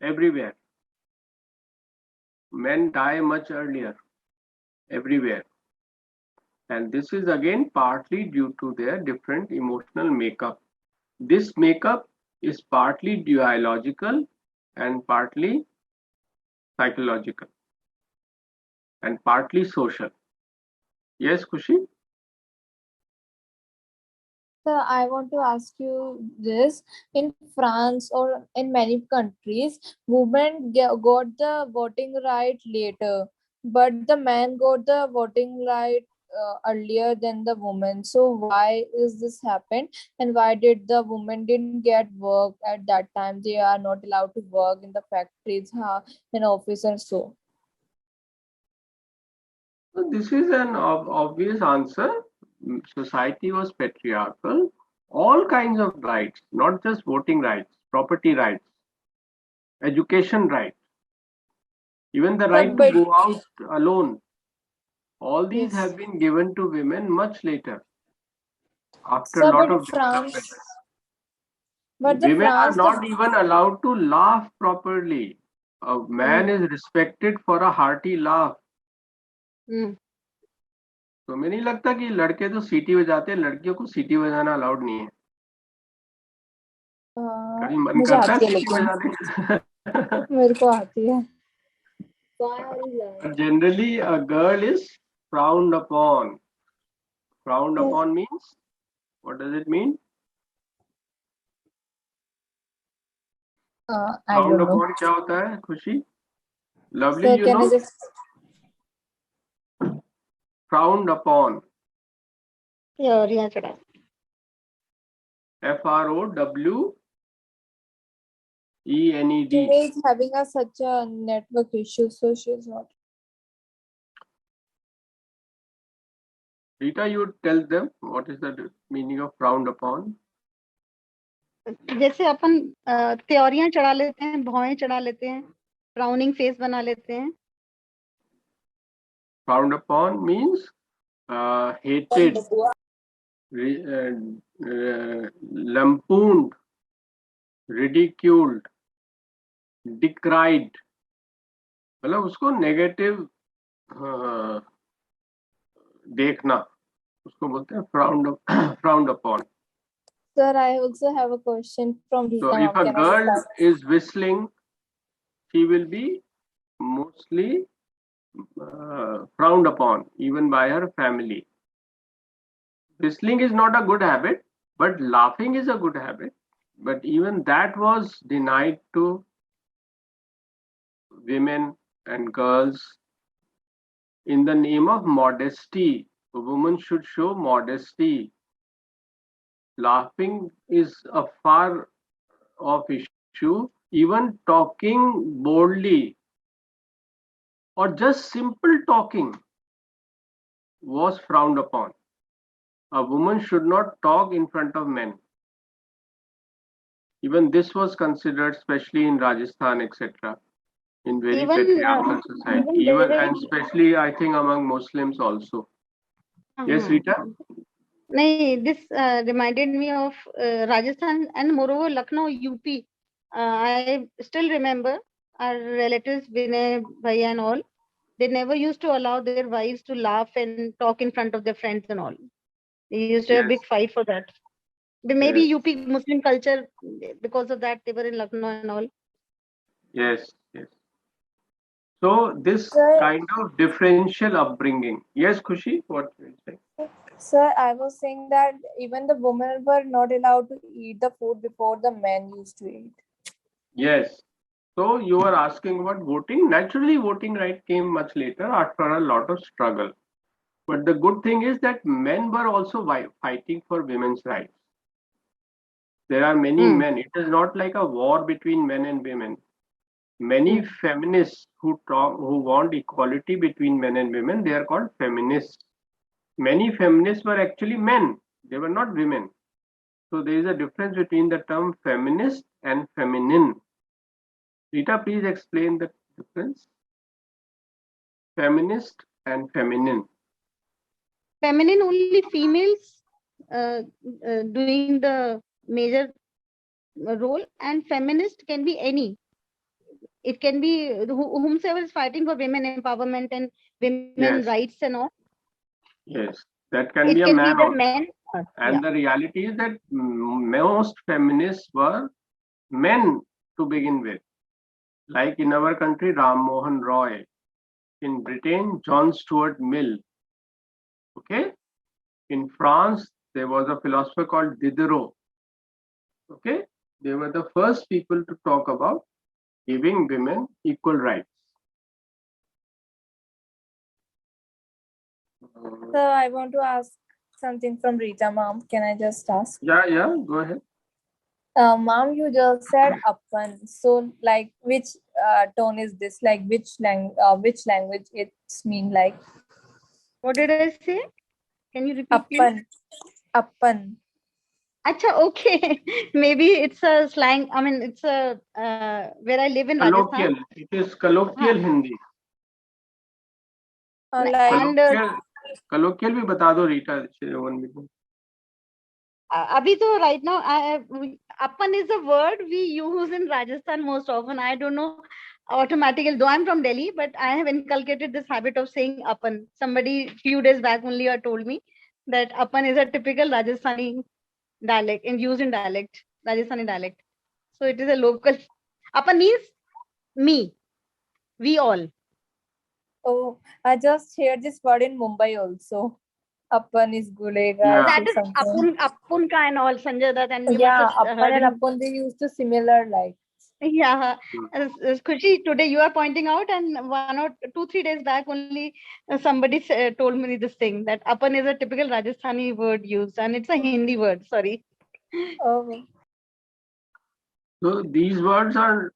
Speaker 2: everywhere. Men die much earlier everywhere. And this is again partly due to their different emotional makeup. This makeup is partly biological and partly psychological and partly social. Yes, Khushi?
Speaker 1: Sir, I want to ask you this. In France or in many countries, women got the voting right later, but the man got the voting right earlier than the woman. So why is this happened? And why did the women didn't get work at that time? They are not allowed to work in the factories, in office and so.
Speaker 2: So this is an obvious answer. Society was patriarchal. All kinds of rights, not just voting rights, property rights, education rights, even the
Speaker 1: Sir,
Speaker 2: right to
Speaker 1: but
Speaker 2: go out alone. All these
Speaker 1: yes.
Speaker 2: have been given to women much later, after a
Speaker 1: Sir,
Speaker 2: lot
Speaker 1: but
Speaker 2: of
Speaker 1: France,
Speaker 2: development.
Speaker 1: but the
Speaker 2: Women are
Speaker 1: France,
Speaker 2: not
Speaker 1: the
Speaker 2: even allowed to laugh properly. A man is respected for a hearty laugh. तो मैं नहीं लगता कि लड़के तो सीटी बजाते हैं, लड़कियों को सीटी बजाना अलाउड नहीं है. कभी मन
Speaker 1: मुझे
Speaker 2: करता है
Speaker 1: आती है
Speaker 2: सीटी
Speaker 1: लेकिन
Speaker 2: बजाने का?
Speaker 1: मेरे को आती है.
Speaker 2: But generally, a girl is frowned upon. Frowned upon means, what does it mean?
Speaker 1: I
Speaker 2: Frowned
Speaker 1: don't know.
Speaker 2: upon क्या होता है, खुशी? Lovely,
Speaker 1: Sir,
Speaker 2: you
Speaker 1: can I
Speaker 2: know?
Speaker 1: just
Speaker 2: Frowned upon.
Speaker 6: Yeah, chada.
Speaker 2: FROWENED.
Speaker 1: she is having such a network issue, so she's not.
Speaker 2: Rita, you tell them what is the meaning of frowned upon.
Speaker 6: जैसे अपन त्योरियां चढ़ा लेते हैं, भौएं चढ़ा लेते हैं, frowning face बना लेते हैं.
Speaker 2: Frowned upon means hated, lampooned, ridiculed, decried. मतलब उसको नेगेटिव देखना, उसको बोलते हैं frowned upon.
Speaker 1: Sir, I also have a question from Rita.
Speaker 2: So if a girl is whistling, she will be mostly frowned upon even by her family. Whistling is not a good habit, but laughing is a good habit. But even that was denied to women and girls in the name of modesty. A woman should show modesty. Laughing is a far off issue. Even talking boldly or just simple talking was frowned upon. A woman should not talk in front of men. Even this was considered, especially in Rajasthan, etc., in very patriarchal society, even and especially I think among Muslims also. Yes, Rita?
Speaker 6: No, this reminded me of Rajasthan and moreover Lucknow, UP. I still remember our relatives, Vinay, Bhaiya and all. They never used to allow their wives to laugh and talk in front of their friends and all. They used to have a big fight for that. Maybe UP Muslim culture, because of that, they were in Lucknow and all.
Speaker 2: Yes, yes. So this kind of differential upbringing. Yes, Khushi, what you say?
Speaker 1: Sir, I was saying that even the women were not allowed to eat the food before the men used to eat.
Speaker 2: Yes. So you were asking about voting. Naturally, voting right came much later after a lot of struggle. But the good thing is that men were also fighting for women's rights. There are many men. It is not like a war between men and women. Many feminists who want equality between men and women, they are called feminists. Many feminists were actually men. They were not women. So there is a difference between the term feminist and feminine. Rita, please explain the difference. Feminist and feminine.
Speaker 6: Feminine, only females doing the major role, and feminist can be any. It can be whomsoever is fighting for women empowerment and women rights and all.
Speaker 2: Yes, that can be a man.
Speaker 6: Be the man.
Speaker 2: And the reality is that most feminists were men to begin with. Like in our country, Ram Mohan Roy. In Britain, John Stuart Mill. Okay? In France, there was a philosopher called Diderot. Okay? They were the first people to talk about giving women equal rights.
Speaker 1: So I want to ask something from Rita, ma'am. Can I just ask?
Speaker 2: Yeah, go ahead.
Speaker 1: Ma'am, you just said upon. So, like, which tone is this? Like, which language it's mean like?
Speaker 6: What did I say? Can you repeat?
Speaker 1: Upon. Upon.
Speaker 6: Acha, okay. Maybe it's a slang. I mean, it's a where I live in
Speaker 2: Colloquial.
Speaker 6: Rajasthan.
Speaker 2: It is colloquial Hindi. Colloquial भी बता दो Rita. 1 minute.
Speaker 6: Abhi to right now, Appan is a word we use in Rajasthan most often. I don't know automatically, though I'm from Delhi, but I have inculcated this habit of saying Appan. Somebody few days back only told me that Appan is a typical Rajasthani dialect and used in dialect, Rajasthani dialect. So it is a local. Appan means me, we all.
Speaker 1: Oh, I just heard this word in Mumbai also. Appan is gulega.
Speaker 2: Yeah.
Speaker 6: That is Appun ka and all, Sanjay Dutt and
Speaker 1: Appan and Appun, they used to similar like.
Speaker 6: Yeah, Khushi, today you are pointing out, and 1 or 2, 3 days back only somebody told me this thing that Appan is a typical Rajasthani word used, and it's a Hindi word. Sorry.
Speaker 1: Oh.
Speaker 2: So these words are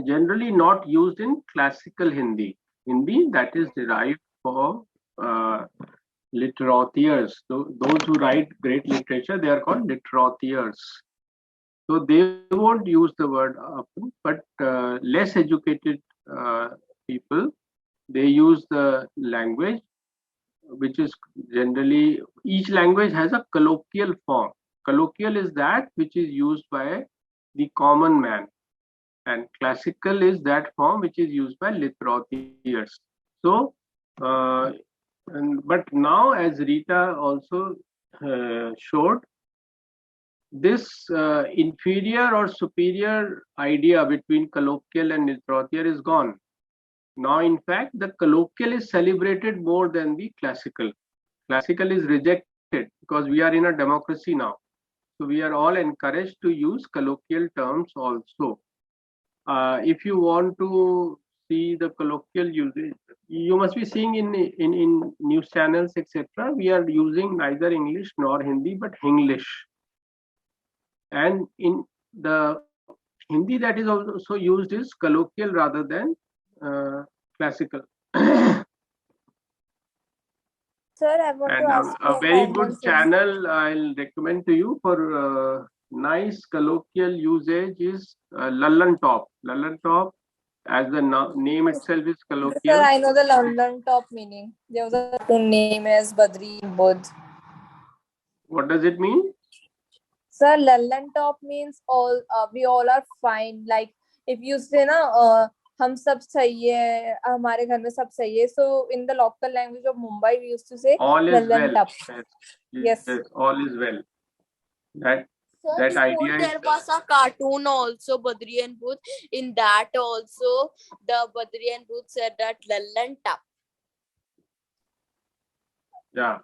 Speaker 2: generally not used in classical Hindi. Hindi that is derived literateurs. So those who write great literature, they are called literateurs. So they won't use the word often, but less educated people, they use the language, which is generally, each language has a colloquial form. Colloquial is that which is used by the common man, and classical is that form which is used by literateurs. So, but now, as Rita also showed, this inferior or superior idea between colloquial and literature is gone. Now, in fact, the colloquial is celebrated more than the classical. Classical is rejected because we are in a democracy now. So we are all encouraged to use colloquial terms also. If you want to see the colloquial usage, you must be seeing in news channels, etc. We are using neither English nor Hindi, but Hinglish. And in the Hindi that is also used is colloquial rather than classical.
Speaker 1: Sir, I want
Speaker 2: And
Speaker 1: to ask you
Speaker 2: a
Speaker 1: a
Speaker 2: very good
Speaker 1: common sense.
Speaker 2: channel I'll recommend to you for nice colloquial usage is Lallan Top. Lallan Top, as the name itself is
Speaker 1: Sir,
Speaker 2: colloquial.
Speaker 1: I know the London top meaning. There was a cartoon name as Badri and Budh.
Speaker 2: What does it mean?
Speaker 1: Sir, London top means all we all are fine. Like if you say na हम सब सही है, हमारे घर में सब सही है. So in the local language of Mumbai, we used to say
Speaker 2: All is
Speaker 1: London
Speaker 2: well.
Speaker 1: top.
Speaker 2: Yes,
Speaker 1: Yes.
Speaker 2: all is well.
Speaker 7: Sir,
Speaker 2: That
Speaker 7: before
Speaker 2: idea is
Speaker 7: there was a cartoon also, Badri and Booth. In that also, the Badri and Booth said that Lallan tap.
Speaker 2: yeah.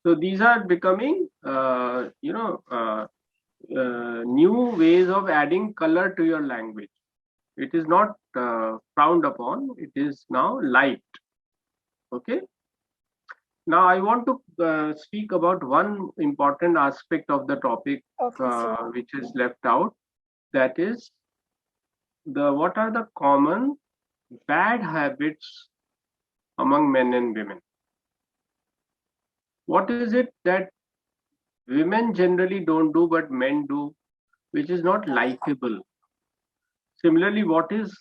Speaker 2: So these are becoming new ways of adding color to your language. It is not frowned upon. It is now liked. Okay. Now I want to speak about one important aspect of the topic, which is left out. That is what are the common bad habits among men and women? What is it that women generally don't do but men do, which is not likable? Similarly, what is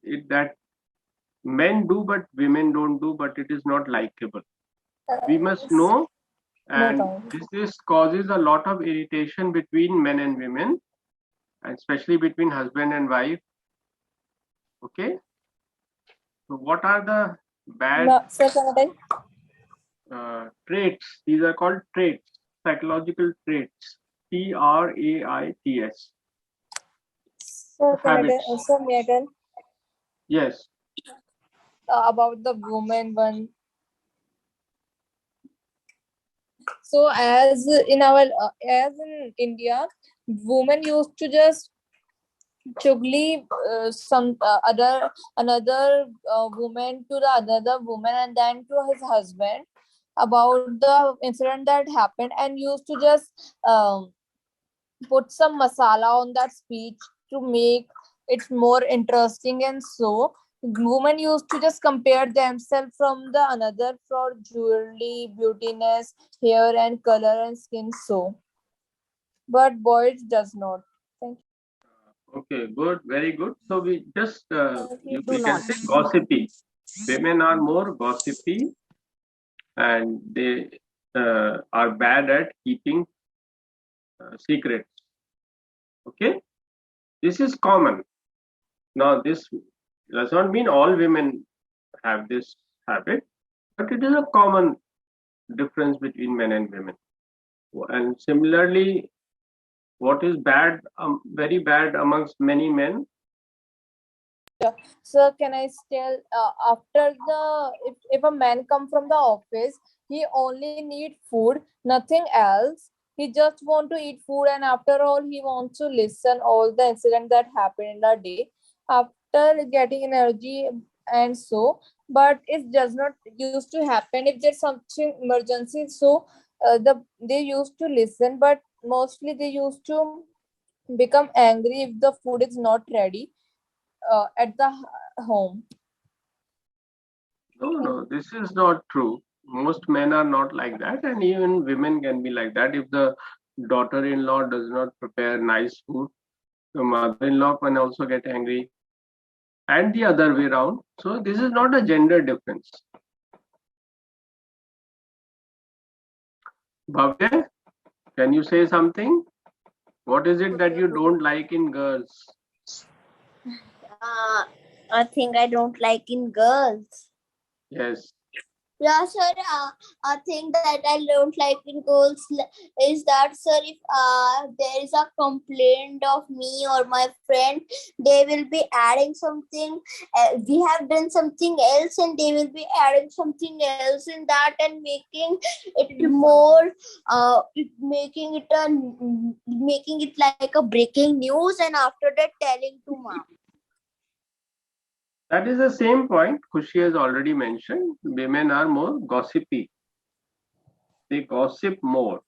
Speaker 2: it that men do but women don't do, but it is not likable? We must know, and this causes a lot of irritation between men and women, and especially between husband and wife. Okay, so what are the bad traits? These are called traits, psychological traits. TRAITS.
Speaker 1: So
Speaker 2: Habits.
Speaker 1: Megan,
Speaker 2: Yes.
Speaker 1: about the woman one. So as in India, women used to just chugli some another woman to the another woman and then to his husband about the incident that happened, and used to just put some masala on that speech to make it more interesting. And so women used to just compare themselves from the another for jewelry, beautiness, hair and color and skin, so but boys does not. Thank you.
Speaker 2: Okay, good, very good. So we just
Speaker 6: do
Speaker 2: we can
Speaker 6: not.
Speaker 2: say gossipy. Women are more gossipy, and they are bad at keeping secrets. Okay, this is common. Now, this does not mean all women have this habit, but it is a common difference between men and women. And similarly, what is bad, very bad amongst many men?
Speaker 1: So can I tell after the if a man come from the office, he only need food, nothing else. He just want to eat food, and after all, he wants to listen all the incident that happened in the day. After getting energy and so, but it does not used to happen if there's something emergency. So they used to listen, but mostly they used to become angry if the food is not ready at the home.
Speaker 2: No, this is not true. Most men are not like that, and even women can be like that. If the daughter-in-law does not prepare nice food, the mother-in-law can also get angry, and the other way around. So this is not a gender difference. Bhavya, can you say something? What is it that you don't like in girls?
Speaker 7: A thing I don't like in girls.
Speaker 2: Yes.
Speaker 7: Yeah, sir. A thing that I don't like in girls is that, sir, if there is a complaint of me or my friend, they will be adding something. We have done something else, and they will be adding something else in that and making it more, making it like a breaking news, and after that telling to mom.
Speaker 2: That is the same point Khushi has already mentioned. Women are more gossipy. They gossip more.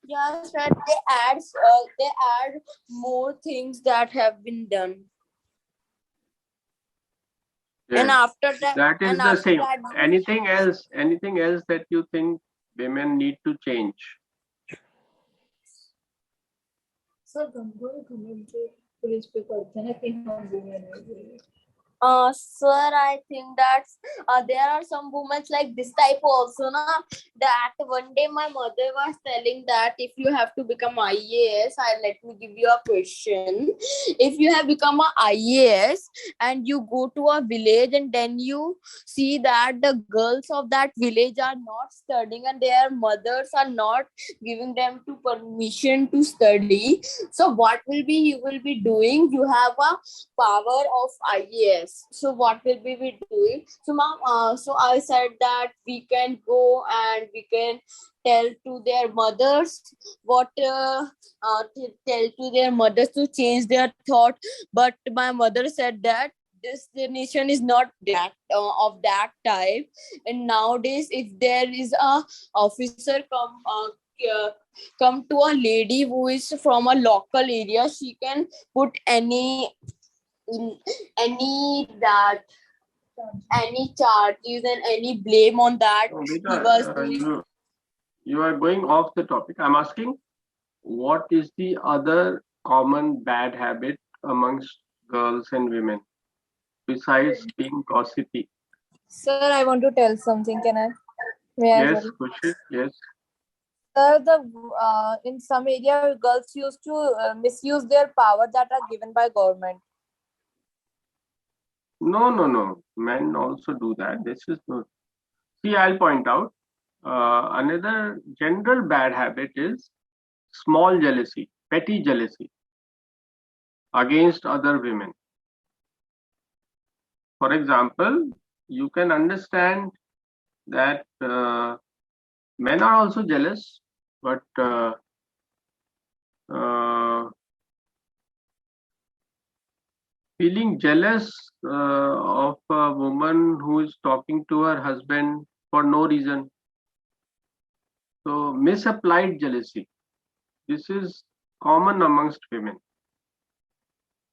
Speaker 7: Yes, sir. They add more things that have been done.
Speaker 2: Yes.
Speaker 7: And after that,
Speaker 2: That is the same. Anything else? Anything else that you think women need to change?
Speaker 7: Sir, I think that there are some women like this type also, na, that one day my mother was telling that if you have to become IAS, let me give you a question. If you have become a IAS and you go to a village and then you see that the girls of that village are not studying and their mothers are not giving them to permission to study, so what will be you will be doing? You have a power of IAS. So what will we be doing? So mom, so I said that we can go and we can tell to their mothers what tell to their mothers to change their thought. But my mother said that this generation is not that of that type, and nowadays if there is a officer come to a lady who is from a local area, she can put any that any charges and any blame on that
Speaker 2: No,
Speaker 7: he was
Speaker 2: Beta,
Speaker 7: doing.
Speaker 2: you are going off the topic. I'm asking, what is the other common bad habit amongst girls and women besides being gossipy?
Speaker 1: Sir, I want to tell something. Can I? May I
Speaker 2: Yes,
Speaker 1: tell?
Speaker 2: Kushit, yes.
Speaker 1: Sir, in some area, girls used to misuse their power that are given by government.
Speaker 2: No. Men also do that. This is not. See, I'll point out another general bad habit is small jealousy, petty jealousy against other women. For example, you can understand that men are also jealous, but feeling jealous of a woman who is talking to her husband for no reason. So, misapplied jealousy. This is common amongst women.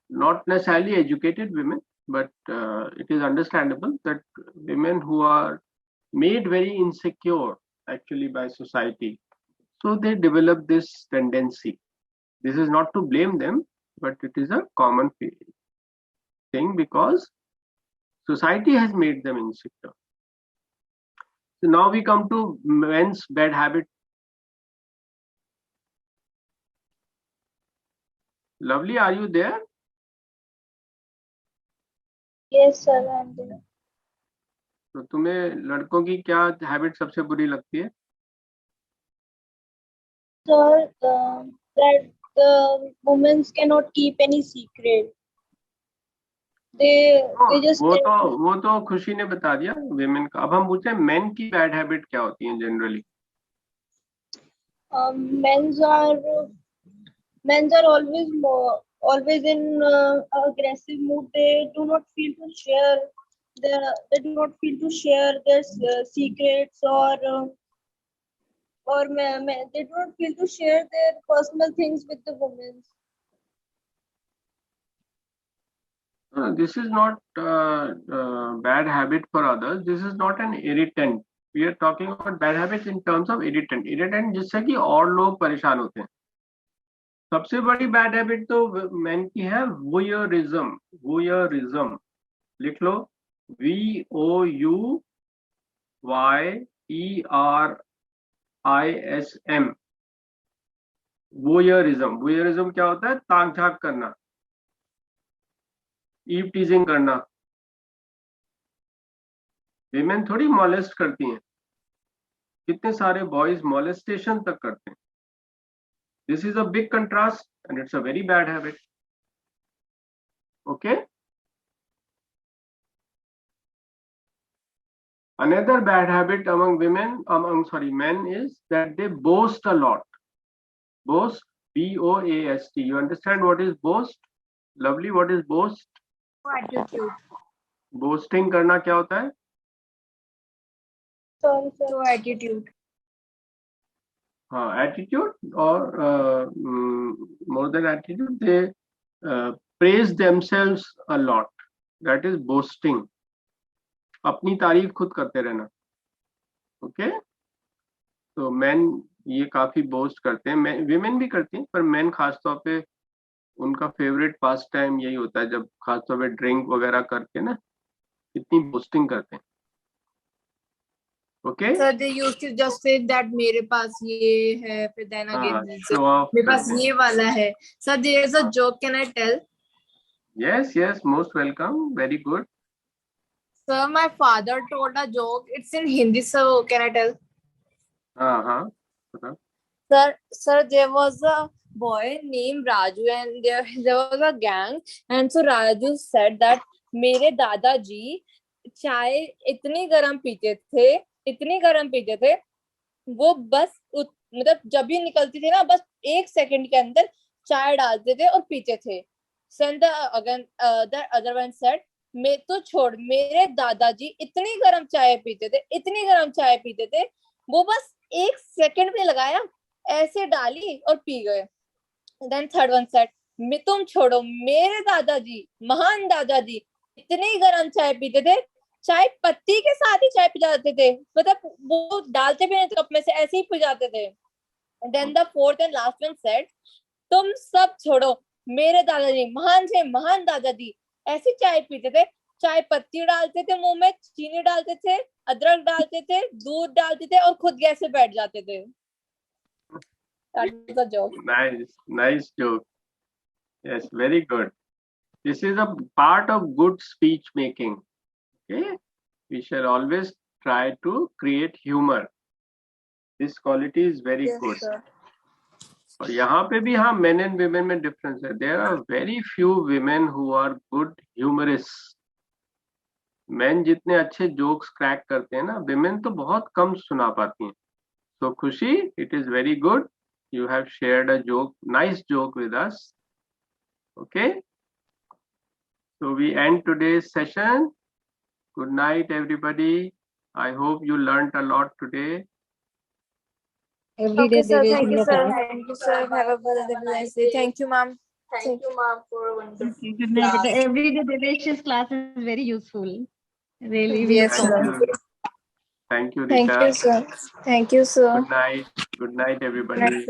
Speaker 2: Not necessarily educated women, but it is understandable that women who are made very insecure actually by society, so they develop this tendency. This is not to blame them, but it is a common thing because society has made them insecure. So now we come to men's bad habit. Lovely, are you there?
Speaker 5: Yes, sir, I'm there.
Speaker 2: तो तुम्हें लड़कों की क्या habit सबसे बुरी लगती है?
Speaker 5: Sir, that the women cannot keep any secret. They just
Speaker 2: वो तो खुशी ने बता दिया वेमेन का. अब हम पूछते हैं मेन की बैड हैबिट क्या होती है generally.
Speaker 5: men's are always in aggressive mood. They do not feel to share they do not feel to share their secrets or they do not feel to share their personal things with the women.
Speaker 2: This is not bad habit for others. This is not an irritant. We are talking about bad habits in terms of irritant. Irritant जिससे कि और लोग परेशान होते हैं. सबसे बड़ी bad habit तो मैन की है वोयरिज्म. वोयरिज्म लिख लो, VOUYERISM. वोयरिज्म. वोयरिज्म क्या होता है? ताक झाक करना, ईव टीजिंग करना. विमेन थोड़ी मॉलेस्ट करती हैं, कितने सारे बॉयज मॉलेस्टेशन तक करते हैं. This is a big contrast and it's a very bad habit. Okay. Another bad habit among men is that they boast a lot. Boast, B-O-A-S-T. You understand what is boast? Lovely, what is boast?
Speaker 1: Attitude.
Speaker 2: Boasting करना क्या होता है?
Speaker 1: So attitude.
Speaker 2: हाँ, attitude or more than attitude, they praise themselves a lot. That is boasting. अपनी तारीफ खुद करते रहना. ओके. तो मेन ये काफी बोस्ट करते हैं. विमेन भी करती हैं, पर मेन खासतौर पे उनका फेवरेट पास टाइम यही होता है, जब खासतौर पे ड्रिंक वगैरह करके ना इतनी बोस्टिंग करते हैं. Okay.
Speaker 1: Sir, they used to just say that मेरे पास ये है, फिर then again
Speaker 2: show off
Speaker 1: मेरे पास
Speaker 2: करते हैं.
Speaker 1: ये वाला है. Sir, there is a joke. Can I tell?
Speaker 2: Yes, most welcome. Very good.
Speaker 1: Sir, my father told a joke. It's in Hindi, so can I tell? Sir, there was a boy named Raju, and there was a gang, and so Raju said that मेरे दादाजी चाय इतनी गर्म पीते थे, वो बस मतलब जब भी निकलती थी ना, बस 1 सेकंड के अंदर चाय डालते थे और पीते थे. Then the other one said, मैं तो छोड़, मेरे दादाजी इतनी गर्म चाय पीते थे, वो बस 1 सेकंड में लगाया, ऐसे डाली और पी गए. Then third one said, मैं तुम छोड़ो, मेरे दादाजी, महान दादाजी इतनी गर्म चाय पीते थे, चाय पत्ती के साथ ही चाय पी जाते थे, मतलब वो डालते भी नहीं कप में से, ऐसे ही पी जाते थे. Then the fourth and last one said, तुम सब छोड़ो, मेरे दादाजी, महान से महान दादाजी ऐसी चाय पीते थे, चाय पत्ती डालते थे मुंह में, चीनी डालते थे, अदरक डालते थे, दूध डालते थे और खुद गैस पे बैठ जाते थे. That was a joke.
Speaker 2: Nice joke. Yes, very good. This is a part of good speech making. Okay, we shall always try to create humor. This quality is very good.
Speaker 1: Sir.
Speaker 2: और यहाँ पे भी हाँ, men and women में difference है. There are very few women who are good humorists. Men जितने अच्छे jokes crack करते हैं ना, women तो बहुत कम सुना पाती हैं. So Khushi, it is very good. You have shared a joke, nice joke with us. Okay. So we end today's session. Good night, everybody. I hope you learned a lot today.
Speaker 6: Every day,
Speaker 1: Okay, sir.
Speaker 6: Devesh,
Speaker 1: Thank
Speaker 6: in
Speaker 1: you,
Speaker 6: your
Speaker 1: sir.
Speaker 6: class.
Speaker 1: Thank you, sir. Have a very nice day. Thank you, ma'am.
Speaker 4: Thank you, ma'am, for a wonderful
Speaker 6: Okay, good night.
Speaker 4: class.
Speaker 6: Every day, Devesh's class is very useful. Really, we
Speaker 1: Yes,
Speaker 6: love
Speaker 1: sir.
Speaker 6: it.
Speaker 2: Thank you,
Speaker 1: Thank
Speaker 2: Rita.
Speaker 1: you, sir. Thank you, sir.
Speaker 2: Good night. Good night, everybody.